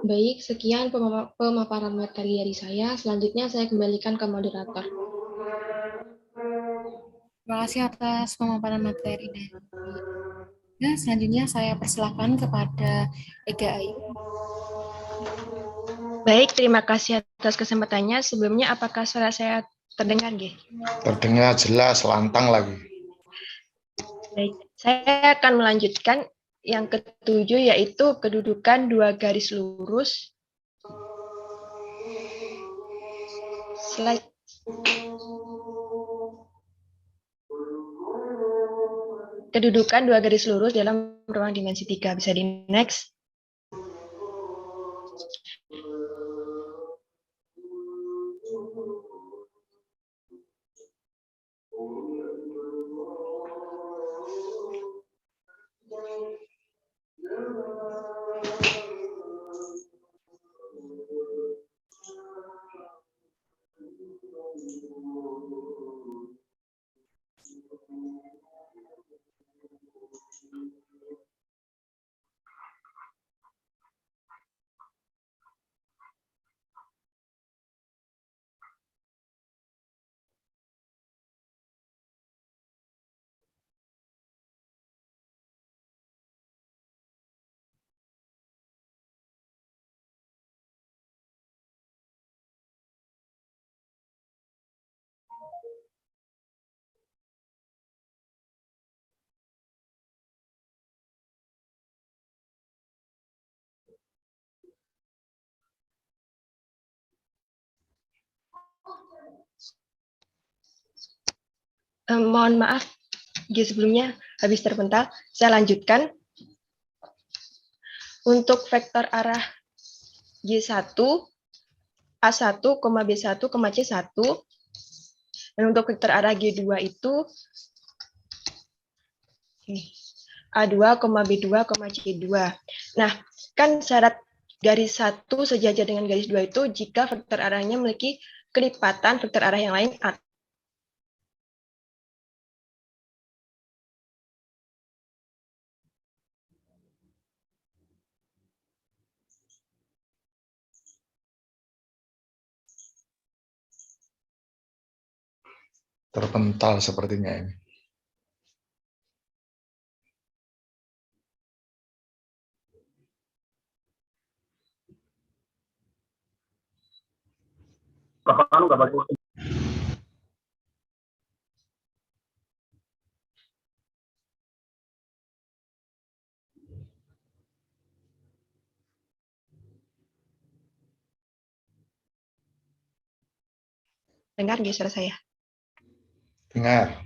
Baik, sekian pemaparan materi dari saya. Selanjutnya saya kembalikan ke moderator. Terima kasih atas pemaparan materi dari. Nah, selanjutnya saya persilahkan kepada Ega Ayu. Baik, terima kasih atas kesempatannya. Sebelumnya, apakah suara saya terdengar, G? Terdengar jelas, lantang lagi. Baik, saya akan melanjutkan yang ketujuh, yaitu kedudukan dua garis lurus. Slide. Kedudukan dua garis lurus dalam ruang dimensi 3. Bisa di next. Mohon maaf, sebelumnya habis terpental. Saya lanjutkan. Untuk vektor arah G1, A1, B1, C1. Dan untuk vektor arah G2 itu A2, B2, C2. Nah, kan syarat garis 1 sejajar dengan garis 2 itu jika vektor arahnya memiliki kelipatan vektor arah yang lain. Terpental sepertinya ini. Dengar nggak suara saya? Dengar.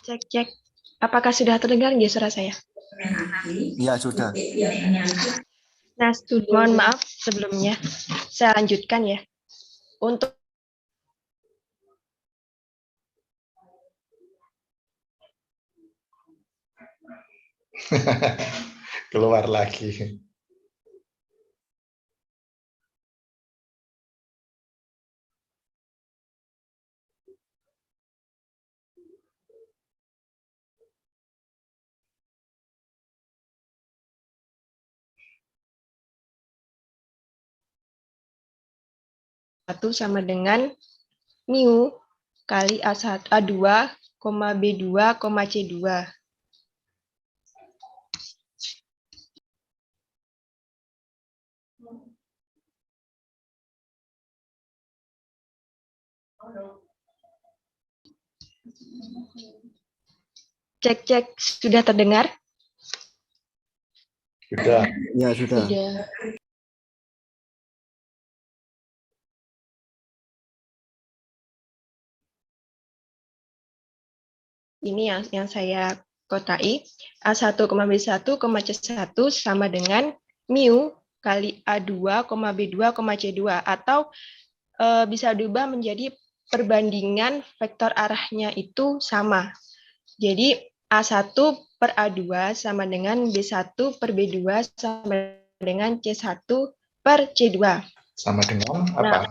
Cek. Apakah sudah terdengar nggak suara saya? Iya, sudah. Nah, mohon maaf sebelumnya. Saya lanjutkan ya. Untuk Keluar lagi. satu sama dengan mu kali A1, A2, B2, C2. Cek, sudah terdengar? Sudah. Ya, sudah. Ini yang saya kotai. A1, B1, C1 sama dengan mu kali A2, B2, C2. Atau bisa diubah menjadi perbandingan vektor arahnya itu sama. Jadi A1 per A2 sama dengan B1 per B2 sama dengan C1 per C2. Sama dengan apa? Nah,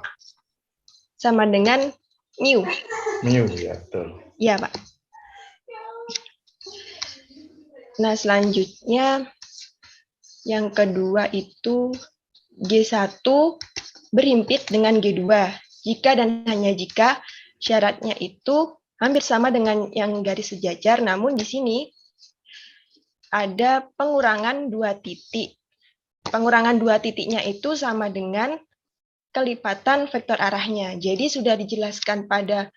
sama dengan mu. Mu, ya betul. Iya, Pak. Nah, selanjutnya yang kedua itu G1 berhimpit dengan G2. Jika dan hanya jika syaratnya itu hampir sama dengan yang garis sejajar, namun di sini ada pengurangan 2 titik. Pengurangan 2 titiknya itu sama dengan kelipatan vektor arahnya. Jadi sudah dijelaskan pada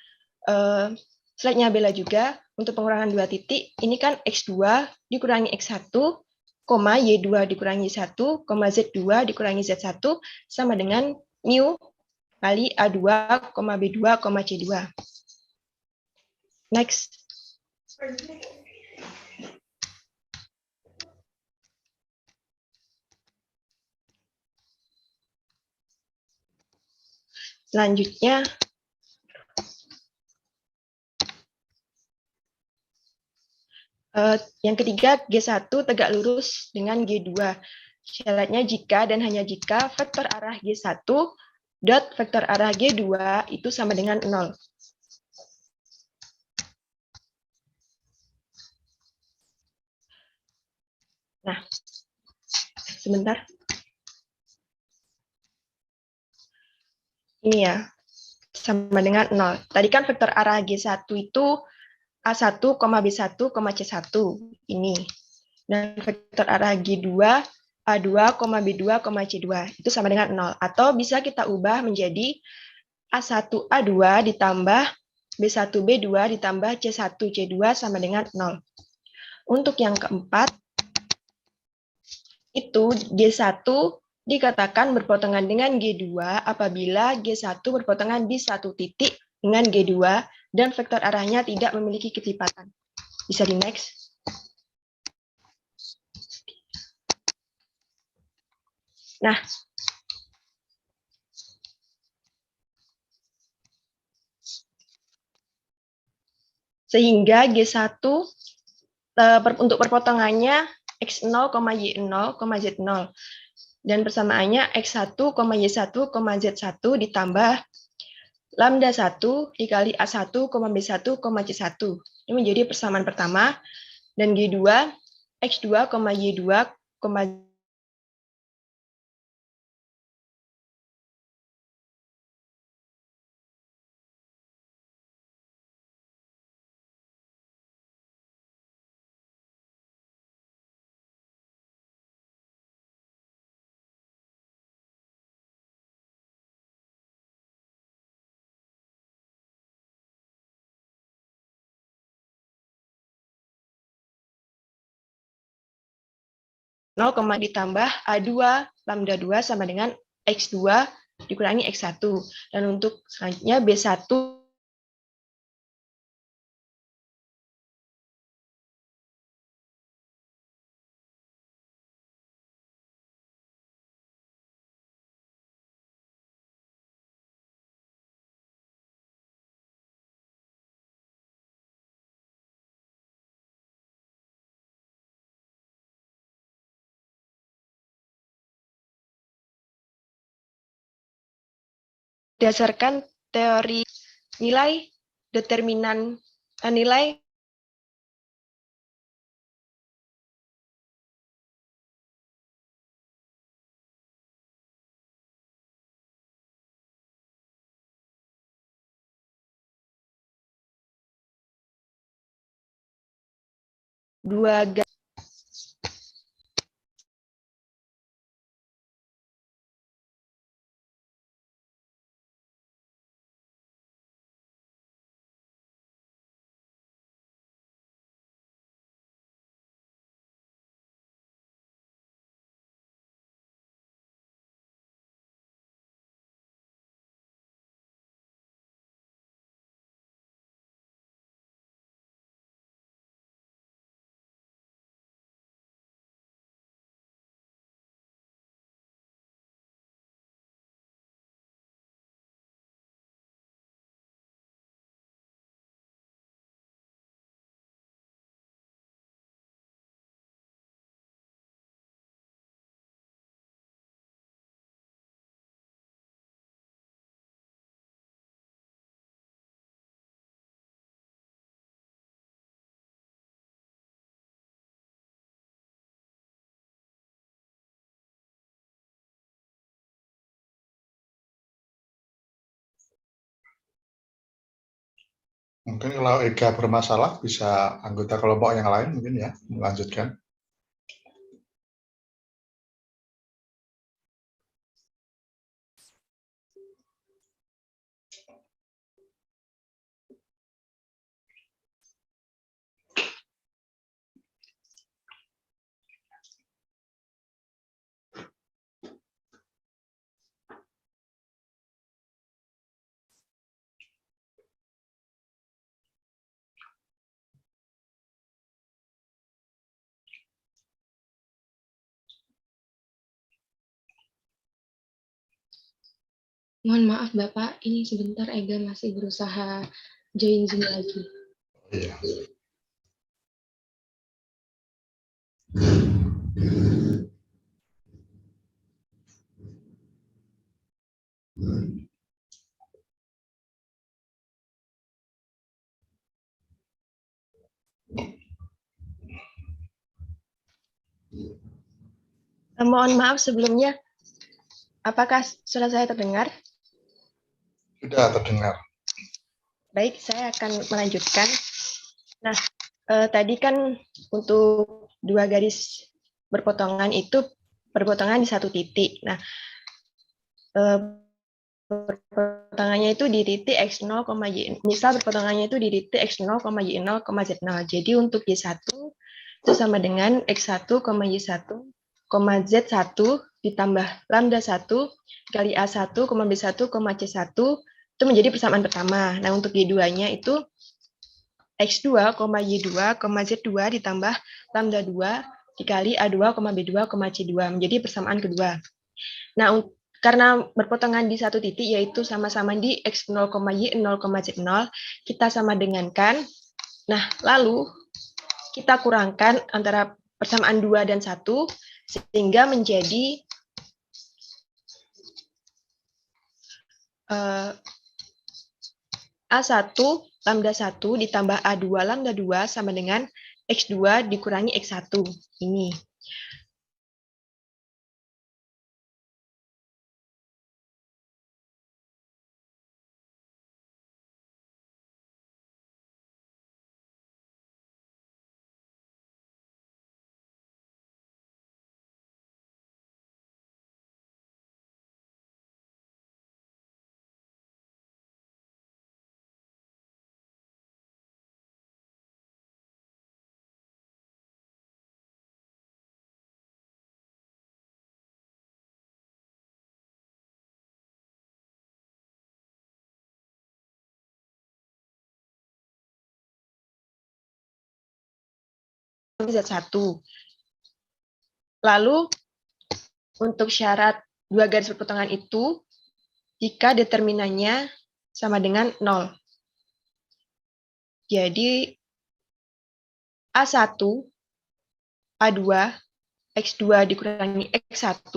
slide-nya Bella juga, untuk pengurangan 2 titik, ini kan X2 dikurangi X1, Y2 dikurangi 1, Z2 dikurangi Z1, sama dengan mu kali A2, B2, C2. Next. Selanjutnya, yang ketiga, G1 tegak lurus dengan G2. Syaratnya jika dan hanya jika vektor arah G1 dot vektor arah G2 itu sama dengan 0. Nah, sebentar. Ini ya, sama dengan 0. Tadi kan vektor arah G1 itu A1, B1, C1. Ini. Dan vektor arah G2, A2, B2, C2. Itu sama dengan 0. Atau bisa kita ubah menjadi A1A2 ditambah B1B2 ditambah C1C2 sama dengan 0. Untuk yang keempat, itu G1 dikatakan berpotongan dengan G2 apabila G1 berpotongan di satu titik dengan G2 dan vektor arahnya tidak memiliki kelipatan. Bisa di next. Nah, sehingga G1 untuk perpotongannya X0, Y0, Z0. Dan persamaannya X1, Y1, Z1 ditambah lambda 1 dikali A1, B1, C1. Ini menjadi persamaan pertama. Dan G2, X2, Y2, ditambah A2 lambda 2 sama dengan X2 dikurangi X1. Dan untuk selanjutnya B1 berdasarkan teori nilai determinan nilai dua Mungkin kalau Ega bermasalah, bisa anggota kelompok yang lain mungkin ya, melanjutkan. Mohon maaf Bapak, ini sebentar Ega masih berusaha join Zoom lagi. Iya. mohon maaf sebelumnya. Apakah suara saya terdengar? Sudah terdengar. Baik, saya akan melanjutkan. Nah, tadi kan untuk dua garis berpotongan itu berpotongan di satu titik. Nah, berpotongannya itu di titik X0, Y0. Misal berpotongannya itu di titik X0, Y0, Z0. Jadi untuk Y1 itu sama dengan X1, Y1, Z1 ditambah lambda 1 kali A1, B1, C1 itu menjadi persamaan pertama. Nah, untuk Y2-nya itu X2, Y2, Z2 ditambah lambda 2 dikali A2, B2, C2 menjadi persamaan kedua. Nah, karena berpotongan di satu titik, yaitu sama-sama di X0, Y0, Z0, kita sama dengankan. Nah, lalu kita kurangkan antara persamaan 2 dan 1, sehingga menjadi A1 lambda 1 ditambah A2 lambda 2 sama dengan X2 dikurangi X1. Ini. Z1. Lalu untuk syarat dua garis perpotongan itu, jika determinannya sama dengan 0. Jadi A1, A2, X2 dikurangi X1,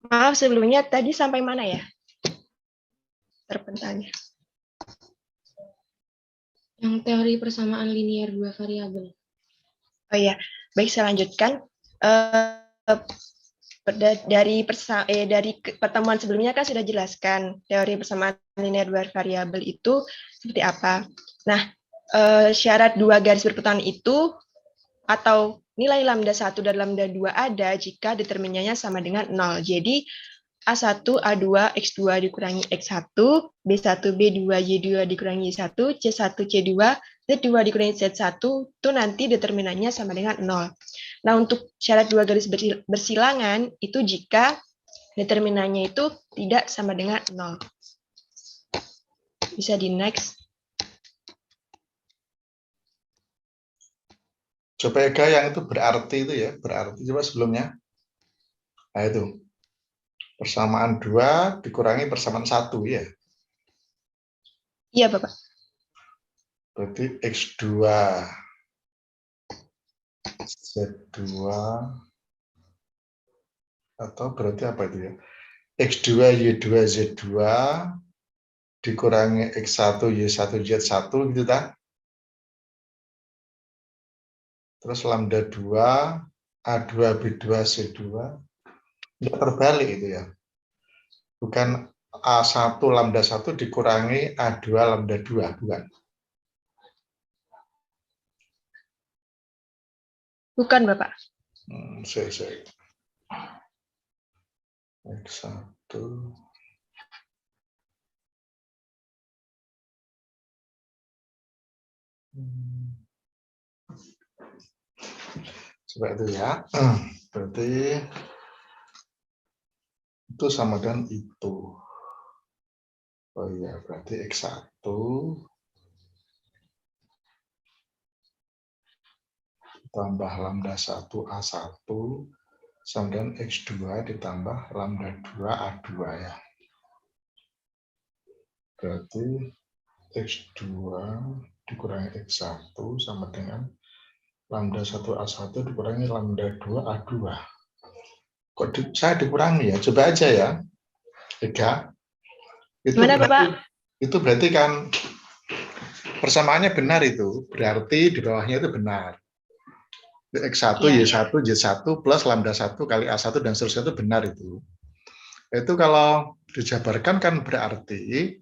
maaf sebelumnya tadi sampai mana ya? Terpentalnya. Yang teori persamaan linear dua variabel. Oh iya, baik saya lanjutkan. Dari pertemuan sebelumnya kan sudah jelaskan teori persamaan linear dua variabel itu seperti apa. Nah, syarat dua garis berpotongan itu atau nilai lambda 1 dan lambda 2 ada jika determinannya sama dengan 0. Jadi A1, A2, X2 dikurangi X1, B1, B2, Y2 dikurangi Y1, C1, C2, Z2 dikurangi Z1, itu nanti determinannya sama dengan 0. Nah, untuk syarat dua garis bersilangan, itu jika determinannya itu tidak sama dengan 0. Bisa di next. Coba Ega yang itu berarti itu ya, berarti coba sebelumnya. Nah itu, persamaan 2 dikurangi persamaan 1 ya. Iya, Bapak. Berarti X2, Z2, atau berarti apa itu ya? X2, Y2, Z2, dikurangi X1, Y1, Z1 gitu kan? Terus lambda 2, A2, B2, C2, nggak terbalik itu ya. Bukan A1 lambda 1 dikurangi A2 lambda 2, bukan. Bukan, Bapak. Saya. X1. Coba itu ya. Berarti itu sama dengan itu. Oh iya, berarti X1 tambah lambda 1 A1 sama dengan X2 ditambah lambda 2 A2 ya. Berarti X2 dikurangi X1 sama dengan lambda 1 A1 dikurangi lambda 2 A2. Kok saya dikurangi ya? Coba aja ya. 3. Itu berarti kan persamaannya benar itu. Berarti di bawahnya itu benar. X1, Y1, Y1 plus lambda 1 kali A1 dan seterusnya itu benar itu. Itu kalau dijabarkan kan berarti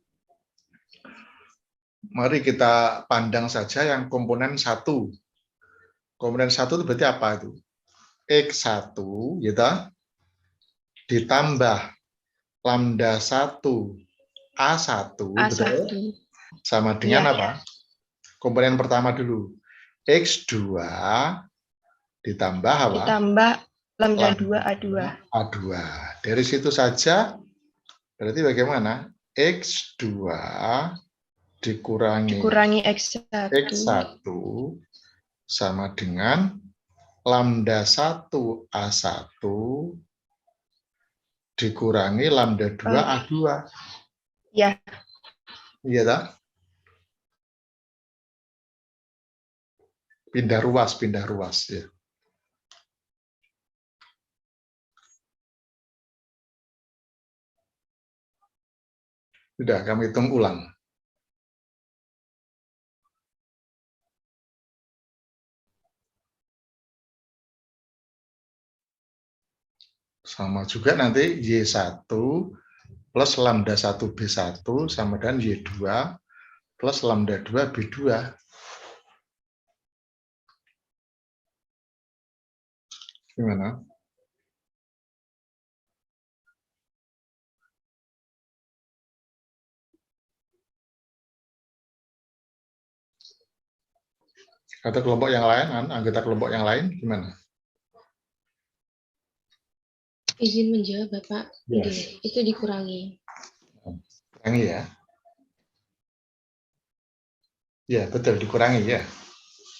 mari kita pandang saja yang komponen 1. Komponen 1 itu berarti apa itu? X1 gitu, ditambah lambda 1 A1, betul? Sama dengan apa? Komponen pertama dulu. X2 ditambah apa? Ditambah lambda 2 A2. A2. Dari situ saja berarti bagaimana? X2 dikurangi X1 sama dengan lambda 1 A1 dikurangi lambda 2 A2. Ya. Iya tak? Pindah ruas ya. Sudah, kami hitung ulang. Sama juga nanti Y1 plus lambda 1 B1 sama dengan Y2 plus lambda 2 B2. Gimana? Atau kelompok yang lain, anggota kelompok yang lain gimana? Izin menjawab, Bapak. Yes. Itu dikurangi. Kurangi ya. Ya, betul dikurangi ya.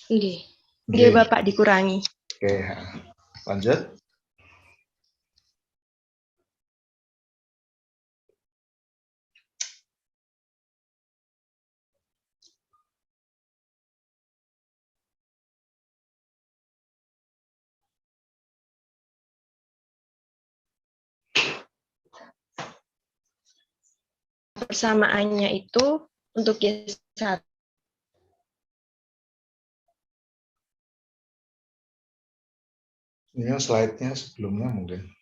Nggih, Bapak dikurangi. Oke, lanjut. Persamaannya itu untuk Y1. Ini slide-nya sebelumnya mungkin.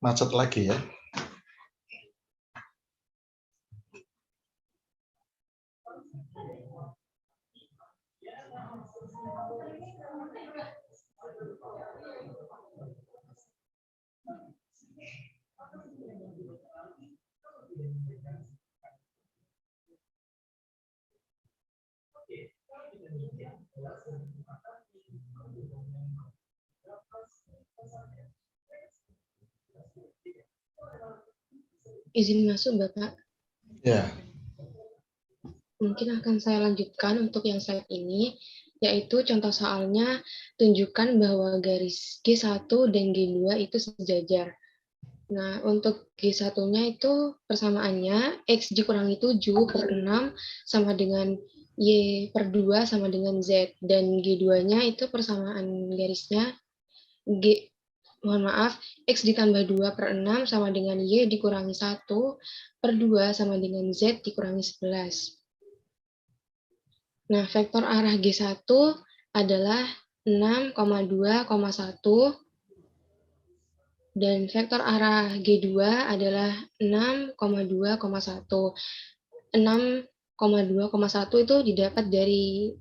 Macet lagi ya. Izin masuk, Bapak. Ya. Mungkin akan saya lanjutkan untuk yang slide ini, yaitu contoh soalnya tunjukkan bahwa garis G1 dan G2 itu sejajar. Nah, untuk G1-nya itu persamaannya X dikurangi 7 per 6 sama dengan Y per 2 sama dengan Z. Dan G2-nya itu persamaan garisnya X ditambah 2 per 6 sama dengan Y dikurangi 1 per 2 sama dengan Z dikurangi 11. Nah, vektor arah G1 adalah 6,2,1 dan vektor arah G2 adalah 6,2,1. 6,2,1 itu didapat dari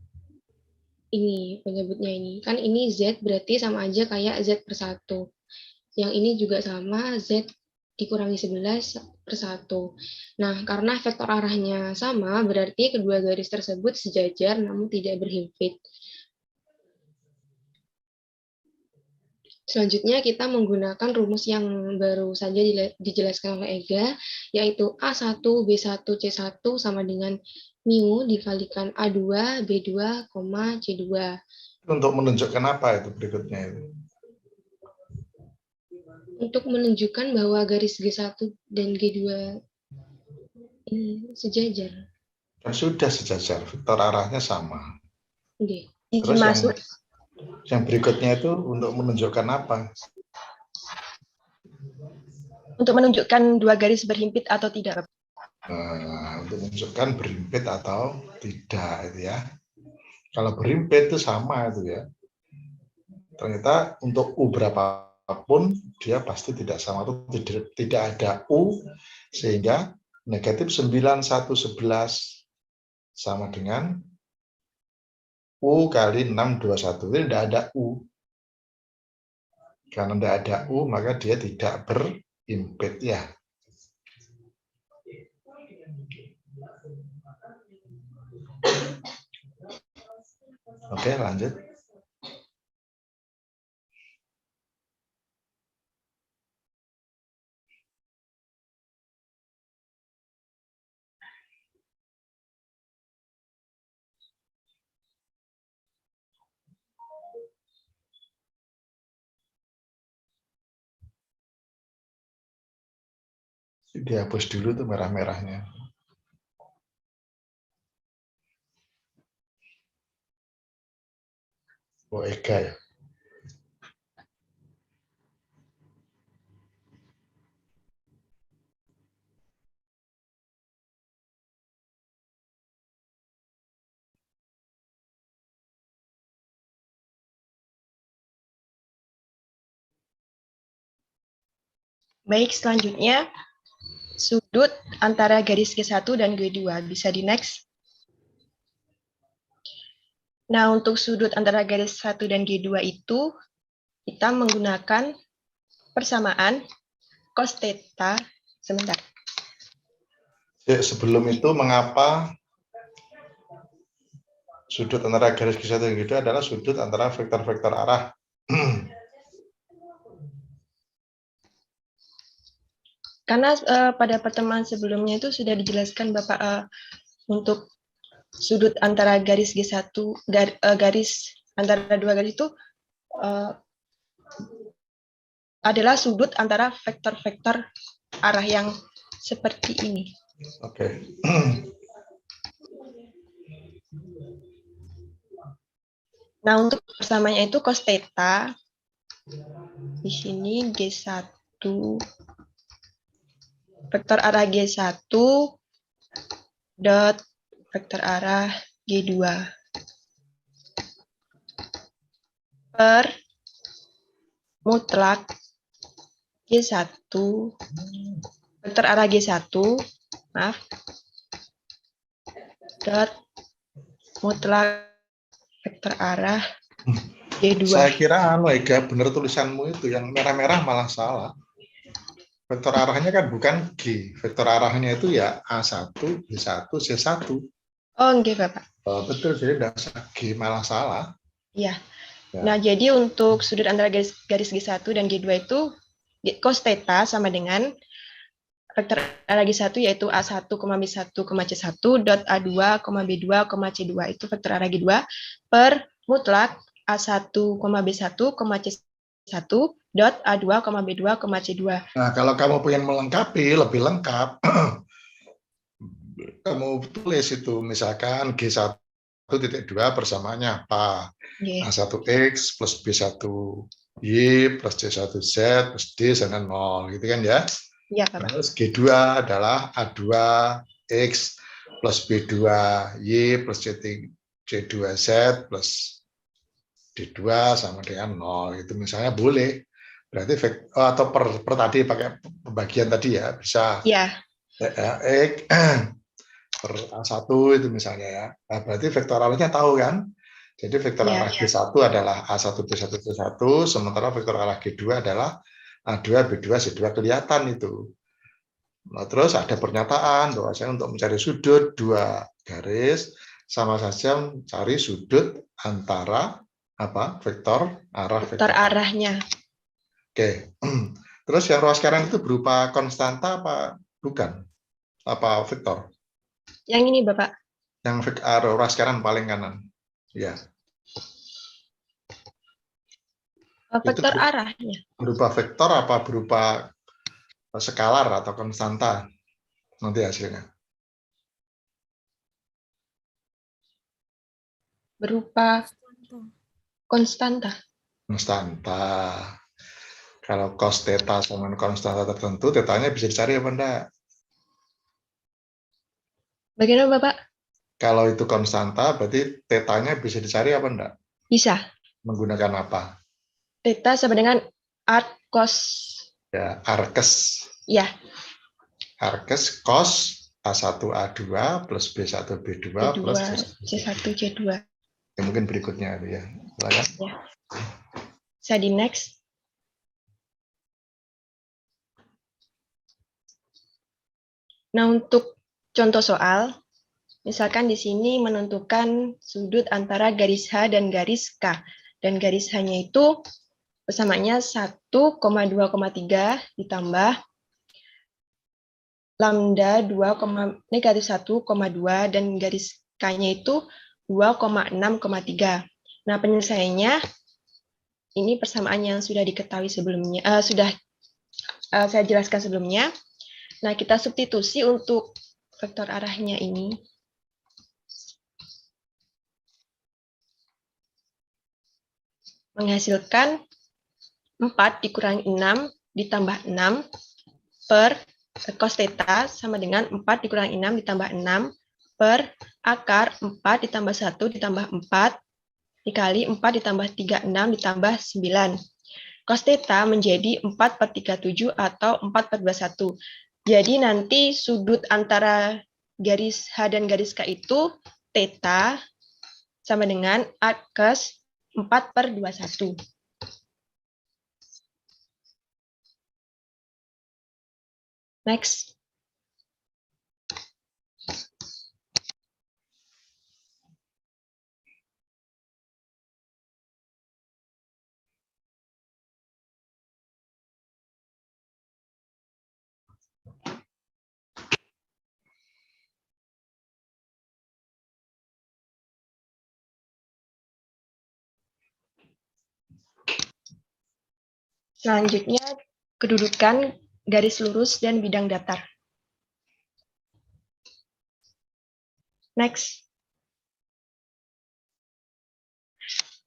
ini, penyebutnya ini. Kan ini Z berarti sama aja kayak Z per 1. Yang ini juga sama, Z dikurangi 11 per 1. Nah, karena vektor arahnya sama, berarti kedua garis tersebut sejajar namun tidak berhimpit. Selanjutnya kita menggunakan rumus yang baru saja dijelaskan oleh Ega, yaitu A1, B1, C1 sama dengan mu dikalikan A2, B2, C2. Untuk menunjukkan apa itu berikutnya itu? Untuk menunjukkan bahwa garis G1 dan G2 ini sejajar. Dan sudah sejajar, vektor arahnya sama. Oke. Terus yang berikutnya itu untuk menunjukkan apa? Untuk menunjukkan dua garis berhimpit atau tidak. Nah, untuk menunjukkan berhimpit atau tidak itu ya. Kalau berhimpit itu sama itu ya. Ternyata untuk U berapapun dia pasti tidak sama, atau tidak ada U, sehingga negatif 9111 sama dengan U kali 621. Ini tidak ada U. Karena tidak ada U, maka dia tidak berhimpit ya. Oke, lanjut. Dihapus dulu tuh merah-merahnya. Oh, Ega ya. Baik, selanjutnya sudut antara garis G1 dan G2. Bisa di next. Nah, untuk sudut antara garis 1 dan G2 itu kita menggunakan persamaan cos theta. Sebentar. Sebelum itu, mengapa sudut antara garis G1 dan G2 adalah sudut antara vektor-vektor arah? Karena pada pertemuan sebelumnya itu sudah dijelaskan Bapak untuk sudut antara garis G1, garis antara dua garis itu adalah sudut antara vektor-vektor arah yang seperti ini. Nah, untuk persamaannya itu cos theta. Di sini G1 vektor arah G1 dot vektor arah G2 per mutlak G1 vektor arah G1 maaf dot mutlak vektor arah G2. Saya kira Ega bener tulisanmu itu, yang merah-merah malah salah. Vektor arahnya kan bukan G, vektor arahnya itu ya A1, B1, C1. Oh, enggak Bapak. Oh, betul, jadi tidak usah G, malah salah. Iya. Ya. Nah, jadi untuk sudut antara garis G1 dan G2 itu cos theta sama dengan vektor arah G1 yaitu A1, B1, C1 dot A2, B2, C2 itu vektor arah G2 per mutlak A1, B1, C1 dot A2, B2, C2. Nah, kalau kamu pengen melengkapi, lebih lengkap, kamu tulis itu, misalkan G1.2 persamaannya apa? Yeah. A1X plus B1Y plus C1Z plus D sama 0, gitu kan ya? Iya, Bapak. Terus G2 adalah A2X plus B2Y plus C2Z plus D2 sama dengan 0. Itu misalnya boleh. Berarti atau per tadi pakai pembagian tadi ya, bisa. Iya. X per A1 itu misalnya ya. Nah, berarti vektoralnya tahu kan? Jadi vektor arah G1 adalah A1, B1, C1, sementara vektor arah G2 adalah A2, B2, C2, kelihatan itu. Nah, terus ada pernyataan bahwasanya untuk mencari sudut dua garis sama saja mencari sudut antara apa? Vektor arah vektor arahnya. Oke. Terus yang ruas kanan itu berupa konstanta apa bukan? Apa vektor? Yang ini, Bapak. Yang ruas kanan paling kanan. Ya. Vektor itu arahnya. Berupa vektor apa berupa skalar atau konstanta? Nanti hasilnya. Berupa konstanta. Konstanta. Kalau cos theta sama konstanta tertentu, tetanya bisa dicari apa enggak? Bagaimana, Bapak? Kalau itu konstanta, berarti tetanya bisa dicari apa enggak? Bisa. Menggunakan apa? Theta sama dengan arc cos. Ya, arcus. Ya. Arcus cos A1 A2 plus B1 B2 plus C1 C2. Ya, mungkin berikutnya itu ya. Silakan. Ya. Saya di next. Nah, untuk contoh soal, misalkan di sini menentukan sudut antara garis H dan garis K. Dan garis H-nya itu persamaannya 1,2,3 ditambah lambda 2,-1,2 dan garis K-nya itu 2,6,3. Nah, penyelesaiannya ini persamaan yang sudah diketahui sebelumnya, sudah saya jelaskan sebelumnya. Nah, kita substitusi untuk vektor arahnya ini. Menghasilkan 4 dikurangi 6 ditambah 6 per cos theta sama dengan 4 dikurangi 6 ditambah 6 per akar 4 ditambah 1 ditambah 4 dikali 4 ditambah 3, 6 ditambah 9. Cos theta menjadi 4/37 atau 4/21. Jadi nanti sudut antara garis H dan garis K itu theta sama dengan arcus 4/21. Next. Selanjutnya, kedudukan garis lurus dan bidang datar. Next.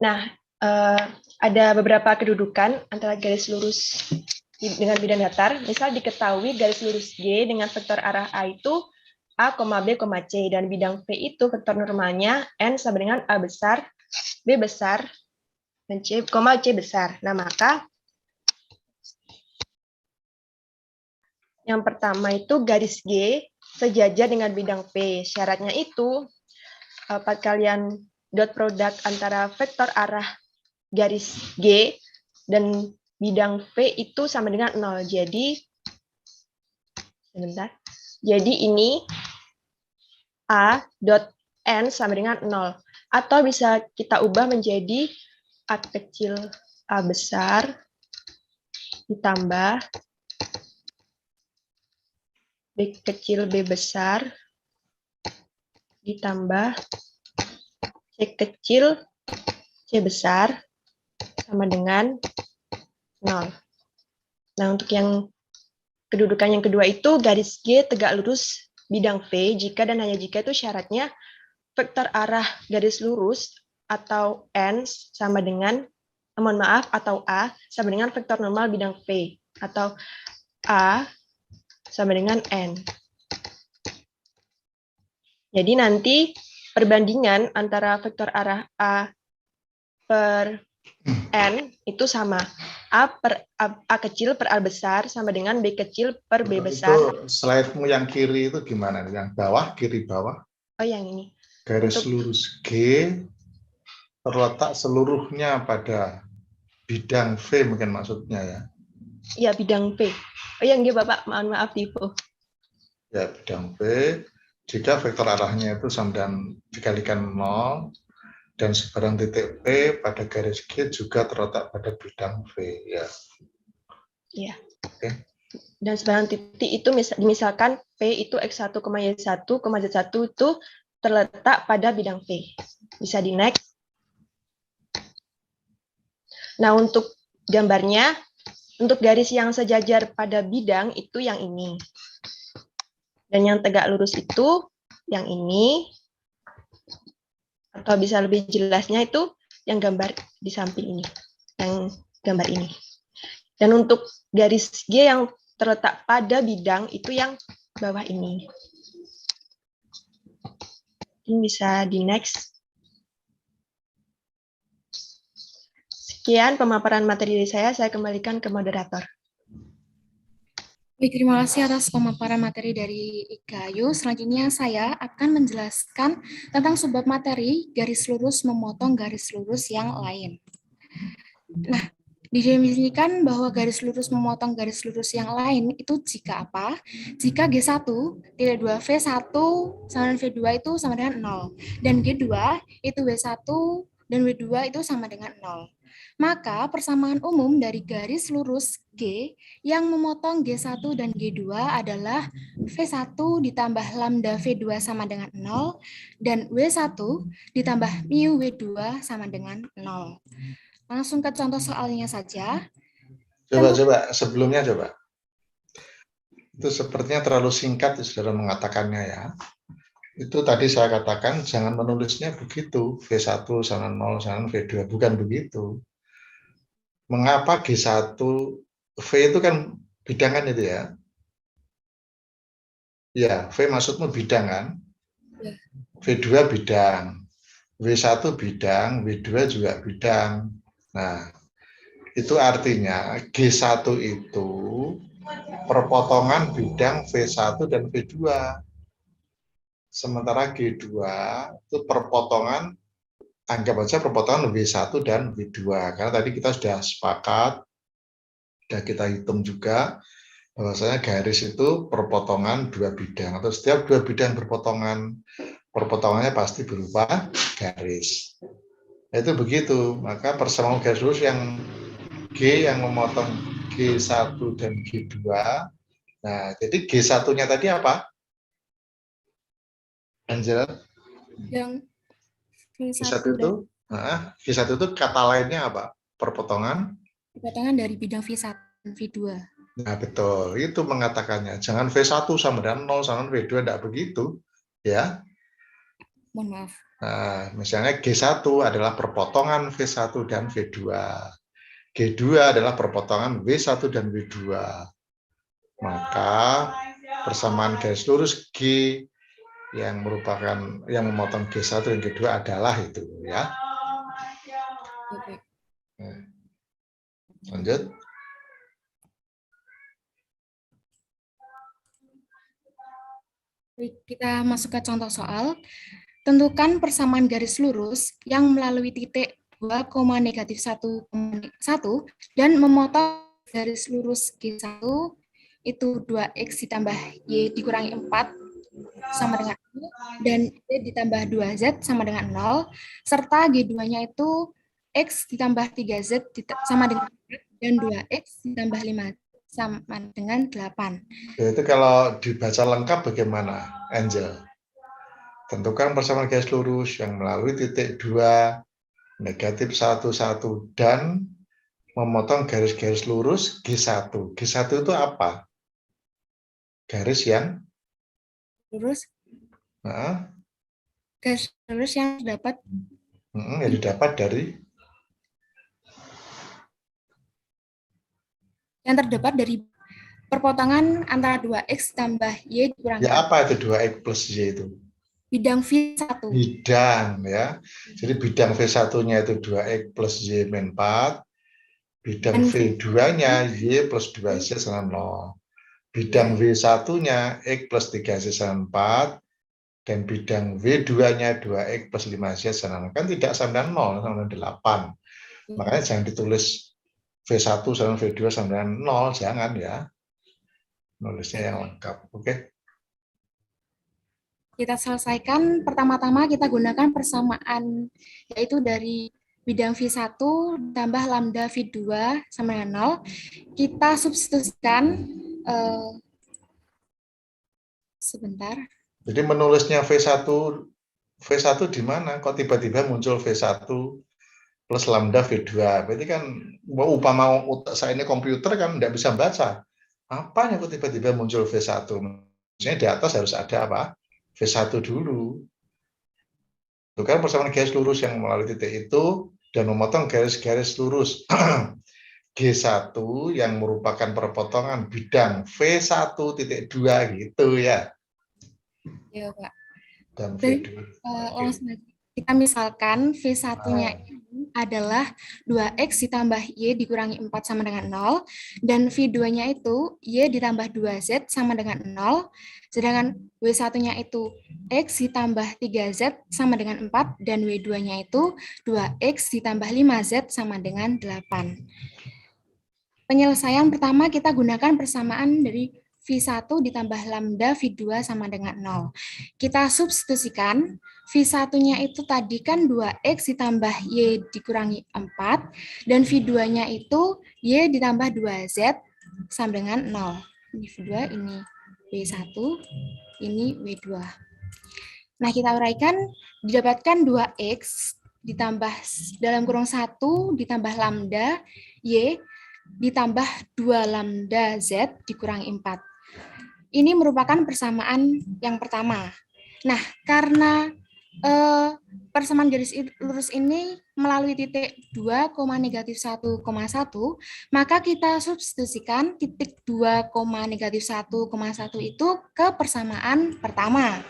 Nah, ada beberapa kedudukan antara garis lurus dengan bidang datar. Misal diketahui garis lurus G dengan vektor arah A itu A, B, C. Dan bidang V itu vektor normalnya N sama dengan A besar, B besar, dan C besar. Nah, maka yang pertama itu garis G sejajar dengan bidang V. Syaratnya itu kalian dot produk antara vektor arah garis G dan bidang V itu sama dengan 0. Jadi, sebentar. Jadi ini A dot N sama dengan 0. Atau bisa kita ubah menjadi A kecil A besar ditambah B kecil B besar ditambah C kecil C besar sama dengan 0. Nah, untuk yang kedudukan yang kedua itu garis G tegak lurus bidang V jika dan hanya jika itu syaratnya vektor arah garis lurus atau N sama dengan, atau A sama dengan vektor normal bidang V atau A sama dengan N. Jadi nanti perbandingan antara vektor arah A per N itu sama. A kecil per A besar sama dengan B kecil per B besar. Itu slide-mu yang kiri itu gimana? Yang bawah, kiri bawah? Oh, yang ini. Garis lurus G terletak seluruhnya pada bidang V mungkin maksudnya ya? Iya, bidang V. Oh, yang dia Bapak, maaf Dipo. Ya, bidang V. Jika vektor arahnya itu sama dengan dikalikan 0, dan sebarang titik P pada garis G juga terletak pada bidang V. Ya. Iya. Oke. Dan sebarang titik itu misalkan P itu X1, Y1, Z1 itu terletak pada bidang V. Bisa di next. Nah, untuk gambarnya, untuk garis yang sejajar pada bidang itu yang ini. Dan yang tegak lurus itu yang ini. Atau bisa lebih jelasnya itu yang gambar di samping ini. Yang gambar ini. Dan untuk garis G yang terletak pada bidang itu yang bawah ini. Ini bisa di next. Sekian pemaparan materi dari saya kembalikan ke moderator. Baik, terima kasih atas pemaparan materi dari Ika Ayu. Selanjutnya saya akan menjelaskan tentang subbab materi garis lurus memotong garis lurus yang lain. Nah, didefinisikan bahwa garis lurus memotong garis lurus yang lain itu jika apa? Jika G1, tidak 2, V1 sama dengan V2 itu sama dengan 0. Dan G2 itu W1 dan W2 itu sama dengan 0. Maka persamaan umum dari garis lurus G yang memotong G1 dan G2 adalah V1 ditambah lambda V2 sama dengan 0 dan W1 ditambah mu W2 sama dengan 0. Langsung ke contoh soalnya saja. Coba sebelumnya coba. Itu sepertinya terlalu singkat saudara mengatakannya ya. Itu tadi saya katakan jangan menulisnya begitu, V1 sama 0 sama V2, bukan begitu. Mengapa G1, V itu kan bidangan itu ya? Ya, V maksudmu bidang kan? Ya. V2 bidang, W1 bidang, W2 juga bidang. Nah, itu artinya G1 itu perpotongan bidang V1 dan V2. Sementara G2 itu perpotongan, anggap aja perpotongan W1 dan W2. Karena tadi kita sudah sepakat, sudah kita hitung juga, bahwasanya garis itu perpotongan dua bidang. Atau setiap dua bidang perpotongannya pasti berupa garis. Itu begitu. Maka persamaan garis lurus yang G yang memotong G1 dan G2. Nah, jadi G1-nya tadi apa? Angela? Yang G1 itu, G1 itu kata lainnya apa? Perpotongan dari bidang V1 dan V2. Nah, betul. Itu mengatakannya. Jangan V1 sama dengan 0 sama V2, tidak begitu. Ya. Mohon maaf. Nah, misalnya G1 adalah perpotongan V1 dan V2. G2 adalah perpotongan W1 dan W2. Maka persamaan garis lurus G yang memotong G1 dan G2 adalah itu ya. Lanjut. Kita masuk ke contoh soal. Tentukan persamaan garis lurus yang melalui titik 2, -1,1 dan memotong garis lurus G1 itu 2X ditambah Y dikurangi 4 sama dengan 0, dan Y ditambah 2Z sama dengan 0, serta G2-nya itu X ditambah 3Z sama dengan 4, dan 2X ditambah 5 sama dengan 8. Itu kalau dibaca lengkap bagaimana, Angel? Tentukan persamaan garis lurus yang melalui titik 2, -1, 1, dan memotong garis-garis lurus G1. G1 itu apa? Garis yang? Lurus. Nah, Garis lurus yang dapat. Yang didapat dari? Yang terdapat dari perpotongan antara 2X tambah Y dikurangi. Ya apa itu 2X plus Y itu? Bidang V1. Bidang ya. Jadi bidang V1-nya itu 2X plus Y min 4. Bidang V2-nya Y plus 2Z sama 0. Bidang V1-nya X plus 3Z sama 4. Dan bidang V2-nya 2X plus 5Z sama 0. Kan tidak sama dengan 0, sama dengan 8. Makanya jangan ditulis V1 sama V2 sama dengan 0. Jangan ya. Nulisnya yang lengkap. Oke. Kita selesaikan, pertama-tama kita gunakan persamaan, yaitu dari bidang V1 tambah lambda V2 sama dengan 0. Kita substitusikan, sebentar. Jadi menulisnya V1 di mana? Kok tiba-tiba muncul V1 plus lambda V2? Berarti kan, upama otak saya ini komputer kan tidak bisa baca. Apanya kok tiba-tiba muncul V1? Maksudnya di atas harus ada apa? V1 dulu. Itu kan persamaan garis lurus yang melalui titik itu dan memotong garis-garis lurus G1 yang merupakan perpotongan bidang V1.2 gitu ya. Ya, Pak. Dan V2. Kita misalkan V1-nya adalah 2X ditambah Y dikurangi 4 sama dengan 0, dan V2-nya itu Y ditambah 2Z sama dengan 0, sedangkan W1-nya itu X ditambah 3Z sama dengan 4, dan W2-nya itu 2X ditambah 5Z sama dengan 8. Penyelesaian pertama kita gunakan persamaan dari V1 ditambah lambda V2 sama dengan 0. Kita substitusikan, V1-nya itu tadi kan 2X ditambah Y dikurangi 4, dan V2-nya itu Y ditambah 2Z sama dengan 0. Ini V2, ini W1, ini W2. Nah, kita uraikan, didapatkan 2X ditambah dalam kurung 1 ditambah lambda Y ditambah 2 lambda Z dikurangi 4. Ini merupakan persamaan yang pertama. Nah, karena persamaan garis lurus ini melalui titik 2, -1,1, maka kita substitusikan titik 2, -1,1 itu ke persamaan pertama.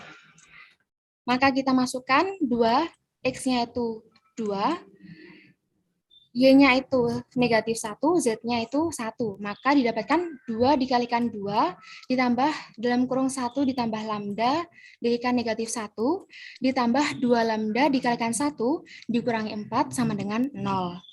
Maka kita masukkan 2, X-nya itu 2, Y-nya itu -1, Z-nya itu 1. Maka didapatkan 2 dikalikan 2, ditambah dalam kurung 1 ditambah lambda, dikalikan -1, ditambah 2 lambda dikalikan 1, dikurangi 4 sama dengan 0.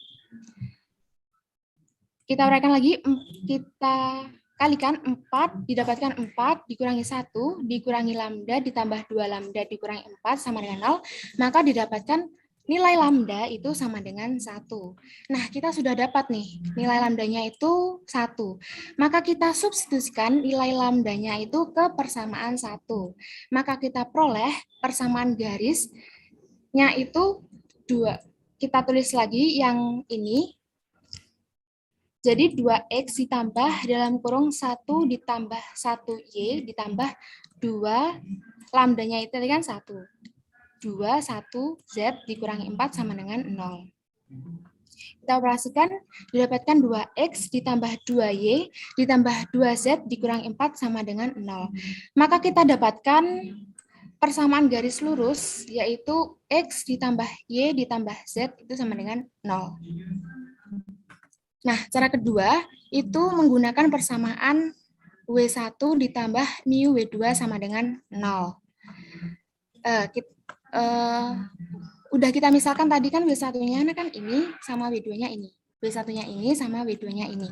Kita uraikan lagi, kita kalikan 4, didapatkan 4, dikurangi 1, dikurangi lambda, ditambah 2 lambda, dikurangi 4 sama dengan 0, maka didapatkan nilai lambda itu sama dengan 1. Nah, kita sudah dapat nih, nilai lambdanya itu 1. Maka kita substitusikan nilai lambdanya itu ke persamaan 1. Maka kita peroleh persamaan garisnya itu 2. Kita tulis lagi yang ini. Jadi 2X ditambah dalam kurung 1 ditambah 1Y ditambah 2 lambdanya itu kan 1. 2, 1, Z dikurangi 4 sama dengan 0. Kita operasikan, didapatkan 2X ditambah 2Y ditambah 2Z dikurangi 4 sama dengan 0. Maka kita dapatkan persamaan garis lurus, yaitu X ditambah Y ditambah Z itu sama dengan 0. Nah, cara kedua itu menggunakan persamaan W1 ditambah mu W2 sama dengan 0. Udah kita misalkan tadi kan W1-nya kan ini sama W2-nya ini. W1-nya ini sama W2-nya ini.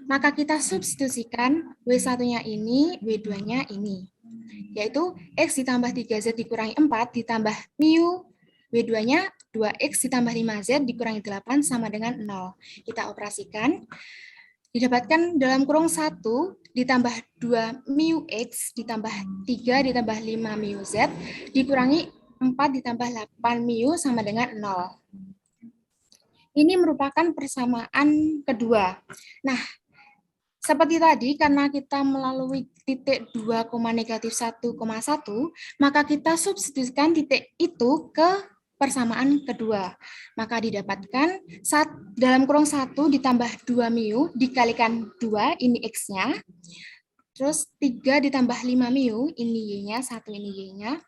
Maka kita substitusikan W1-nya ini, W2-nya ini. Yaitu X ditambah 3Z dikurangi 4 ditambah mu W2-nya 2X ditambah 5Z dikurangi 8 sama dengan 0. Kita operasikan. Didapatkan dalam kurung 1 ditambah 2 mu X ditambah 3 ditambah 5 mu Z dikurangi 4 ditambah 8 mu sama dengan 0. Ini merupakan persamaan kedua. Nah, seperti tadi, karena kita melalui titik 2, -1,1, maka kita substitusikan titik itu ke persamaan kedua. Maka didapatkan dalam kurung 1 ditambah 2 mu dikalikan 2, ini X-nya. Terus 3 ditambah 5 mu, ini Y-nya, 1 ini Y-nya.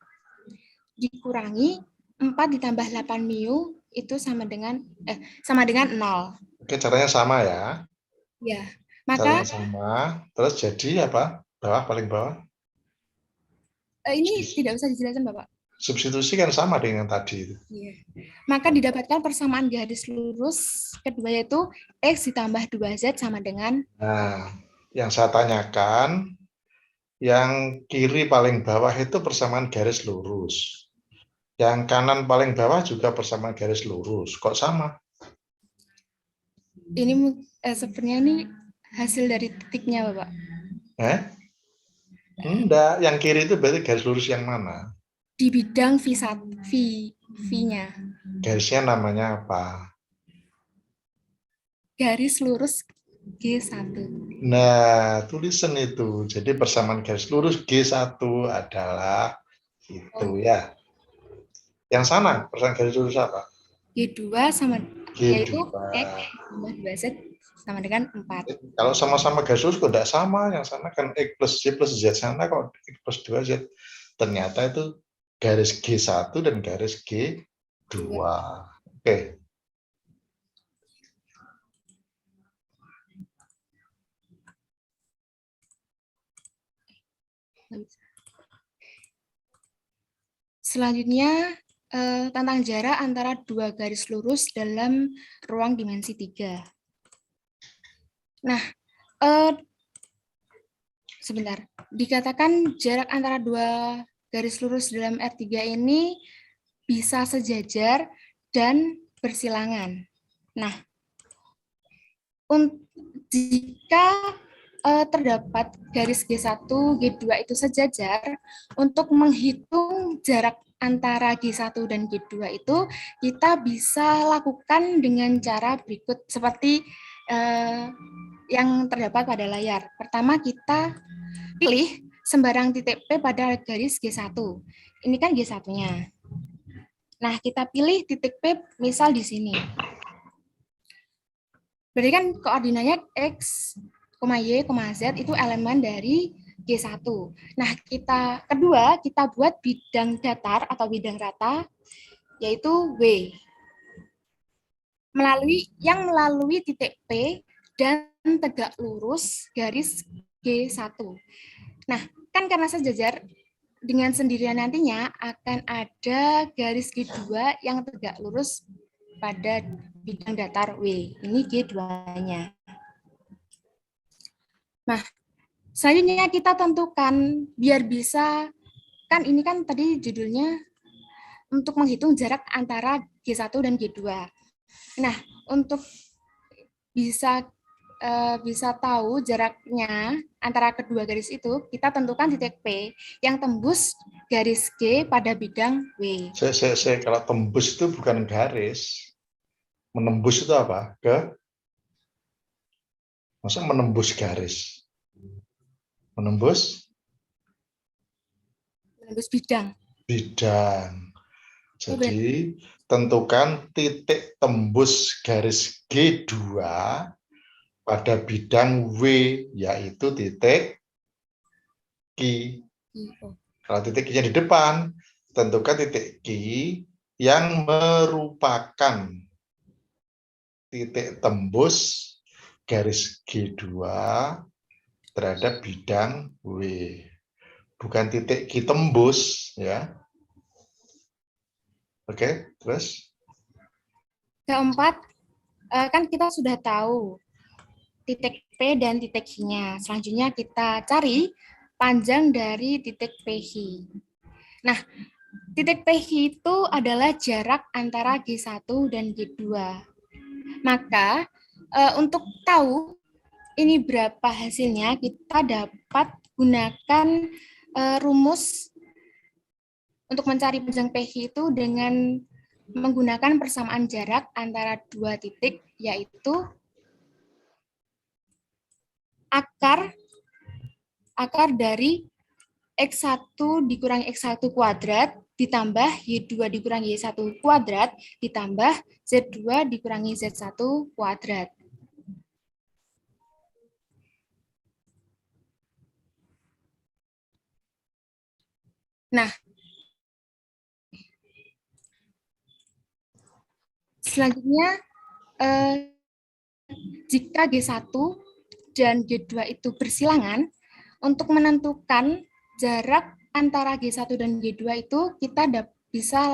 Dikurangi 4 ditambah 8 mu, itu sama dengan 0. Oke, caranya sama ya. Ya, maka caranya sama. Terus jadi apa? Paling bawah. Ini tidak usah dijelaskan, Bapak. Substitusi kan sama dengan tadi itu. Iya. Maka didapatkan persamaan garis lurus kedua yaitu X ditambah 2Z sama dengan. Nah, yang saya tanyakan, yang kiri paling bawah itu persamaan garis lurus. Yang kanan paling bawah juga persamaan garis lurus. Kok sama? Ini sebenarnya ini hasil dari titiknya, Bapak. Enggak, yang kiri itu berarti garis lurus yang mana? Di bidang V-nya. Garisnya namanya apa? Garis lurus G1. Nah, tulisan itu. Jadi persamaan garis lurus G1 adalah itu ya. Yang sana, persamaan garis lurus apa? G2 sama G2. yaitu X tambah 2Z sama dengan 4. Kalau sama-sama garis lurus kok tidak sama. Yang sana kan X plus Y plus Z, sana kok X plus 2Z. Ternyata itu garis G1 dan garis G2. Oke. Selanjutnya, tentang jarak antara dua garis lurus dalam ruang dimensi 3. Nah, sebentar. Dikatakan jarak antara dua garis lurus dalam R3 ini bisa sejajar dan bersilangan. Nah, jika terdapat garis G1, G2 itu sejajar, untuk menghitung jarak antara G1 dan G2 itu kita bisa lakukan dengan cara berikut seperti yang terdapat pada layar. Pertama kita pilih sembarang titik P pada garis G1. Ini kan G1-nya. Nah, kita pilih titik P misal di sini. Berarti kan koordinatnya X, Y, Z itu elemen dari G1. Nah, kedua kita buat bidang datar atau bidang rata, yaitu W. Melalui titik P dan tegak lurus garis G1. Nah, kan karena sejajar, dengan sendirian nantinya akan ada garis G2 yang tegak lurus pada bidang datar W. Ini G2-nya. Nah, selanjutnya kita tentukan biar bisa, kan ini kan tadi judulnya untuk menghitung jarak antara G1 dan G2. Nah, untuk bisa tahu jaraknya antara kedua garis itu, kita tentukan titik P yang tembus garis G pada bidang W. Kalau tembus itu bukan garis. Menembus itu apa? Masa menembus garis? Menembus bidang. Bidang. Jadi tentukan titik tembus garis G2 pada bidang W, yaitu titik Q. Kalau titik Q-nya di depan, tentukan titik Q yang merupakan titik tembus garis G2 terhadap bidang W. Bukan titik Q tembus, ya. Oke, terus? Keempat, kan kita sudah tahu titik P dan titik Q-nya. Selanjutnya kita cari panjang dari titik PH. Nah, titik PH itu adalah jarak antara G1 dan G2. Maka, untuk tahu ini berapa hasilnya, kita dapat gunakan rumus untuk mencari panjang PH itu dengan menggunakan persamaan jarak antara dua titik, yaitu akar dari X1 dikurangi X1 kuadrat ditambah Y2 dikurangi Y1 kuadrat ditambah Z2 dikurangi Z1 kuadrat. Nah, selanjutnya, jika G1 dan G2 itu bersilangan, untuk menentukan jarak antara G1 dan G2 itu kita bisa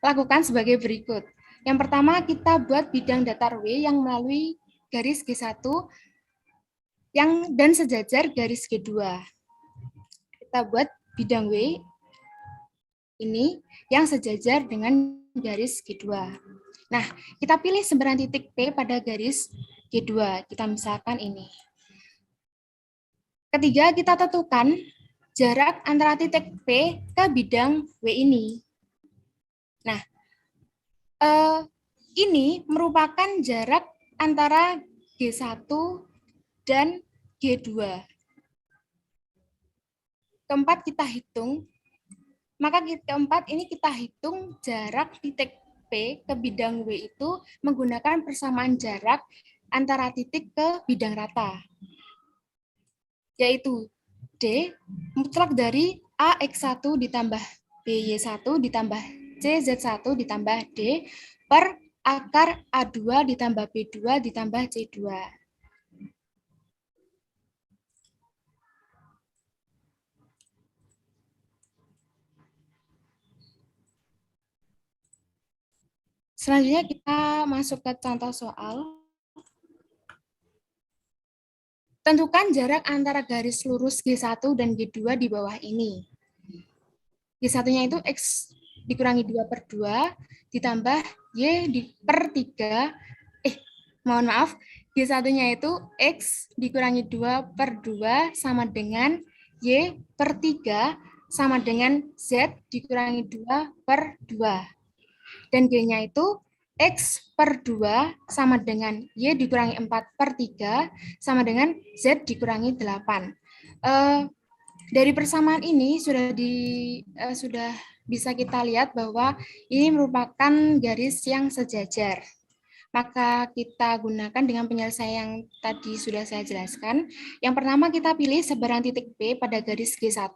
lakukan sebagai berikut. Yang pertama, kita buat bidang datar W yang melalui garis G1 dan sejajar garis G2. Kita buat bidang W ini yang sejajar dengan garis G2. Nah, kita pilih sembarang titik P pada garis G2. Kita misalkan ini. Ketiga, kita tentukan jarak antara titik P ke bidang W ini. Nah, ini merupakan jarak antara G1 dan G2. Keempat, kita hitung. Maka keempat ini kita hitung jarak titik P ke bidang W itu menggunakan persamaan jarak antara titik ke bidang rata, yaitu D mutlak dari AX1 ditambah BY1 ditambah CZ1 ditambah D per akar A2 ditambah B2 ditambah C2. Selanjutnya kita masuk ke contoh soal. Tentukan jarak antara garis lurus G1 dan G2 di bawah ini. G1-nya itu X dikurangi 2 per 2, ditambah Y per 3, mohon maaf, G1-nya itu X dikurangi 2 per 2 sama dengan Y per 3 sama dengan Z dikurangi 2 per 2. Dan G-nya itu X per 2 sama dengan Y dikurangi 4 per 3 sama dengan Z dikurangi 8. Dari persamaan ini sudah bisa kita lihat bahwa ini merupakan garis yang sejajar. Maka kita gunakan dengan penyelesaian yang tadi sudah saya jelaskan. Yang pertama kita pilih sebarang titik P pada garis G1.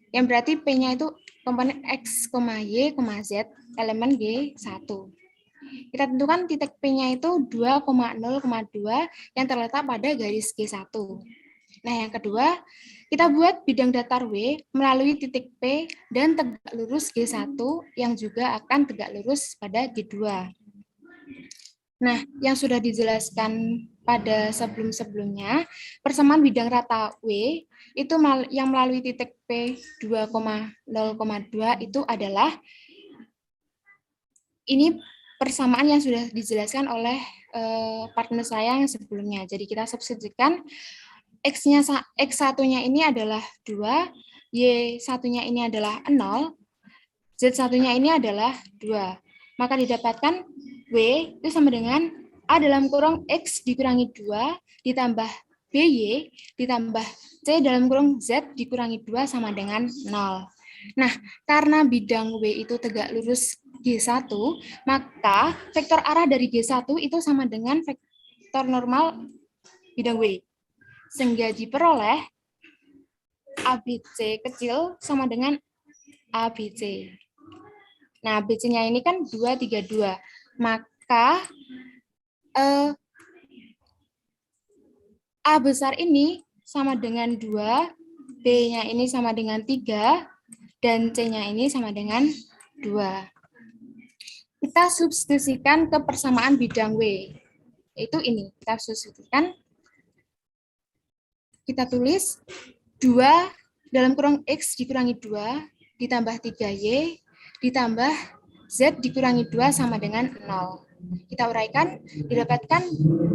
Yang berarti P-nya itu komponen X, Y, Z, elemen G1. Kita tentukan titik P-nya itu 2,0,2 yang terletak pada garis G1. Nah, yang kedua, kita buat bidang datar W melalui titik P dan tegak lurus G1 yang juga akan tegak lurus pada G2. Nah, yang sudah dijelaskan pada sebelum-sebelumnya, persamaan bidang rata W itu yang melalui titik P 2,0,2 itu adalah ini persamaan yang sudah dijelaskan oleh partner saya yang sebelumnya. Jadi kita substitusikan X1-nya ini adalah 2, Y1-nya ini adalah 0, Z1-nya ini adalah 2. Maka didapatkan W itu sama dengan A dalam kurung X dikurangi 2 ditambah BY ditambah C dalam kurung Z dikurangi 2 sama dengan 0. Nah, karena bidang W itu tegak lurus G1, maka vektor arah dari G1 itu sama dengan vektor normal bidang W. Sehingga diperoleh ABC kecil sama dengan ABC. Nah, ABC-nya ini kan 2, 3, 2. Maka A besar ini sama dengan 2, B-nya ini sama dengan 3, dan C-nya ini sama dengan 2. Kita substitusikan ke persamaan bidang W. Yaitu ini. Kita substitusikan. Kita tulis 2 dalam kurung X dikurangi 2, ditambah 3Y, ditambah Z dikurangi 2 sama dengan 0. Kita uraikan, didapatkan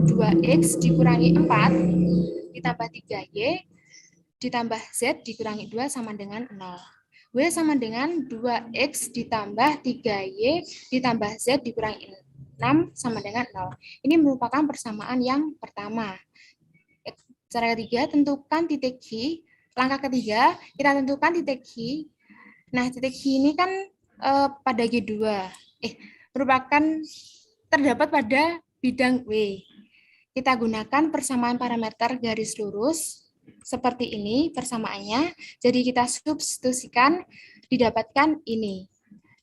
2X dikurangi 4, ditambah 3Y, ditambah Z dikurangi 2 sama dengan 0. W sama dengan 2X ditambah 3Y ditambah Z dikurangi 6 sama dengan 0. Ini merupakan persamaan yang pertama. Cara ketiga, tentukan titik Q. Langkah ketiga, kita tentukan titik Q. Nah, titik Q ini kan pada G2. Merupakan terdapat pada bidang W. Kita gunakan persamaan parameter garis lurus. Seperti ini persamaannya. Jadi kita substitusikan, didapatkan ini.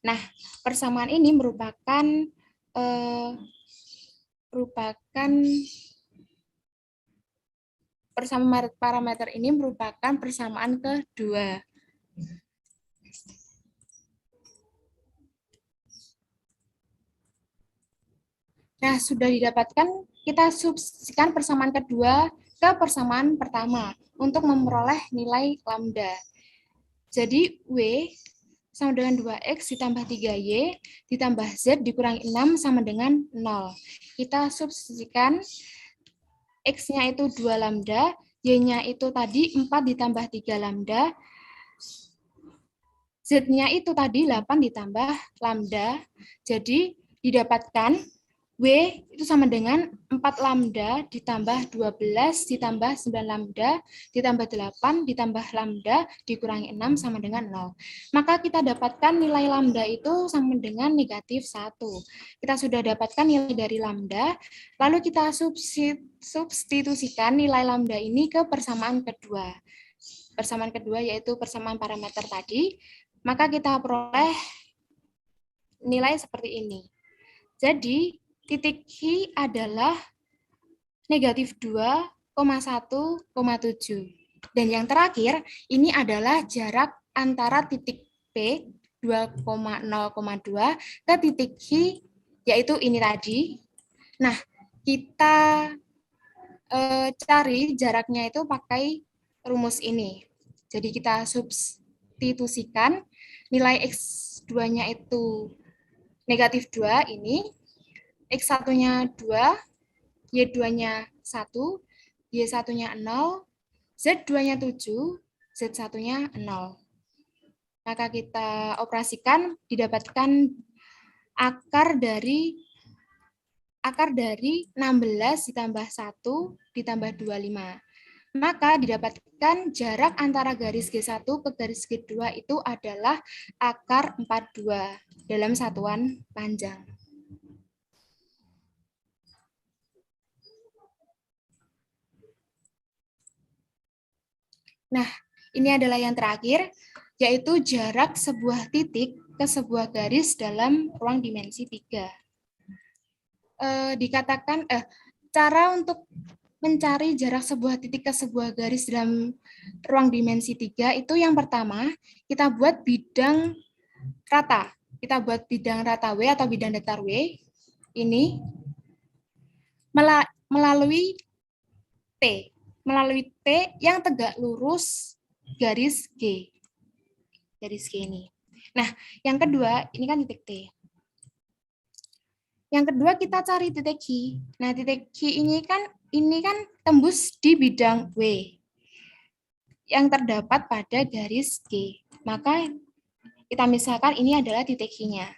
Nah, persamaan ini merupakan persamaan parameter ini merupakan persamaan kedua. Nah, sudah didapatkan, kita substitusikan persamaan kedua ke persamaan pertama untuk memperoleh nilai lambda. Jadi, W sama dengan 2X ditambah 3Y ditambah Z dikurangi 6 sama dengan 0. Kita substitusikan, X-nya itu 2 lambda, Y-nya itu tadi 4 ditambah 3 lambda, Z-nya itu tadi 8 ditambah lambda, jadi didapatkan W itu sama dengan 4 lambda ditambah 12 ditambah 9 lambda ditambah 8 ditambah lambda dikurangi 6 sama dengan 0. Maka kita dapatkan nilai lambda itu sama dengan negatif 1. Kita sudah dapatkan nilai dari lambda, lalu kita substitusikan nilai lambda ini ke persamaan kedua. Persamaan kedua yaitu persamaan parameter tadi, maka kita peroleh nilai seperti ini. Jadi, titik Q adalah negatif 2,1,7. Dan yang terakhir, ini adalah jarak antara titik P 2,0,2 ke titik Q, yaitu ini tadi. Nah, kita cari jaraknya itu pakai rumus ini. Jadi kita substitusikan nilai X2-nya itu negatif 2 ini, X1-nya 2, Y2-nya 1, Y1-nya 0, Z2-nya 7, Z1-nya 0. Maka kita operasikan, didapatkan akar dari 16 ditambah 1 ditambah 25. Maka didapatkan jarak antara garis G1 ke garis G2 itu adalah akar 42 dalam satuan panjang. Nah, ini adalah yang terakhir, yaitu jarak sebuah titik ke sebuah garis dalam ruang dimensi 3. Dikatakan, cara untuk mencari jarak sebuah titik ke sebuah garis dalam ruang dimensi 3 itu yang pertama, kita buat bidang rata. Kita buat bidang rata W atau bidang datar W, ini melalui T. Melalui T yang tegak lurus garis G. Garis G ini. Nah, yang kedua, ini kan titik T. Yang kedua kita cari titik Q. Nah, titik Q ini kan tembus di bidang W yang terdapat pada garis G. Maka kita misalkan ini adalah titik Q-nya.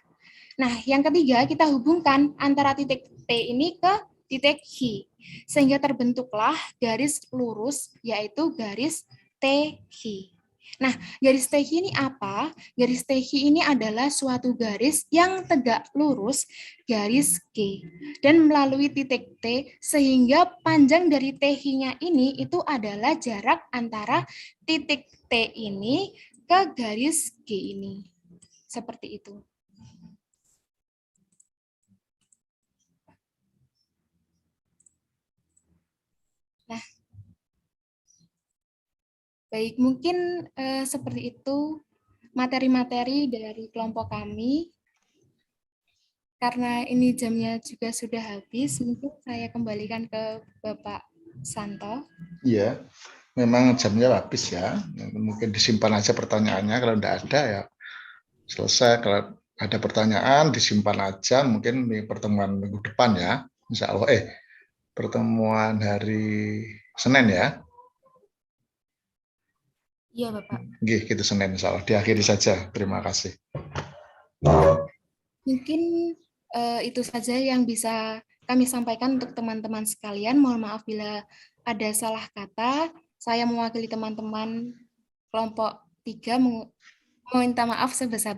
Nah, yang ketiga kita hubungkan antara titik T ini ke titik Q. Sehingga terbentuklah garis lurus, yaitu garis TQ. Nah, garis TH ini apa? Garis TH ini adalah suatu garis yang tegak lurus garis G dan melalui titik T, sehingga panjang dari TH-nya ini itu adalah jarak antara titik T ini ke garis G ini. Seperti itu. Nah, baik, mungkin seperti itu materi-materi dari kelompok kami. Karena ini jamnya juga sudah habis, mungkin saya kembalikan ke Bapak Santo. Iya, memang jamnya habis ya. Mungkin disimpan aja pertanyaannya, kalau tidak ada ya selesai. Kalau ada pertanyaan disimpan aja, mungkin di pertemuan minggu depan ya. Insya Allah, pertemuan hari Senin ya. Iya, Bapak. Gitu Senin, insya Allah. Diakhiri saja. Terima kasih. Mungkin itu saja yang bisa kami sampaikan untuk teman-teman sekalian. Mohon maaf bila ada salah kata. Saya mewakili teman-teman kelompok 3 meminta maaf sebesar-besarnya.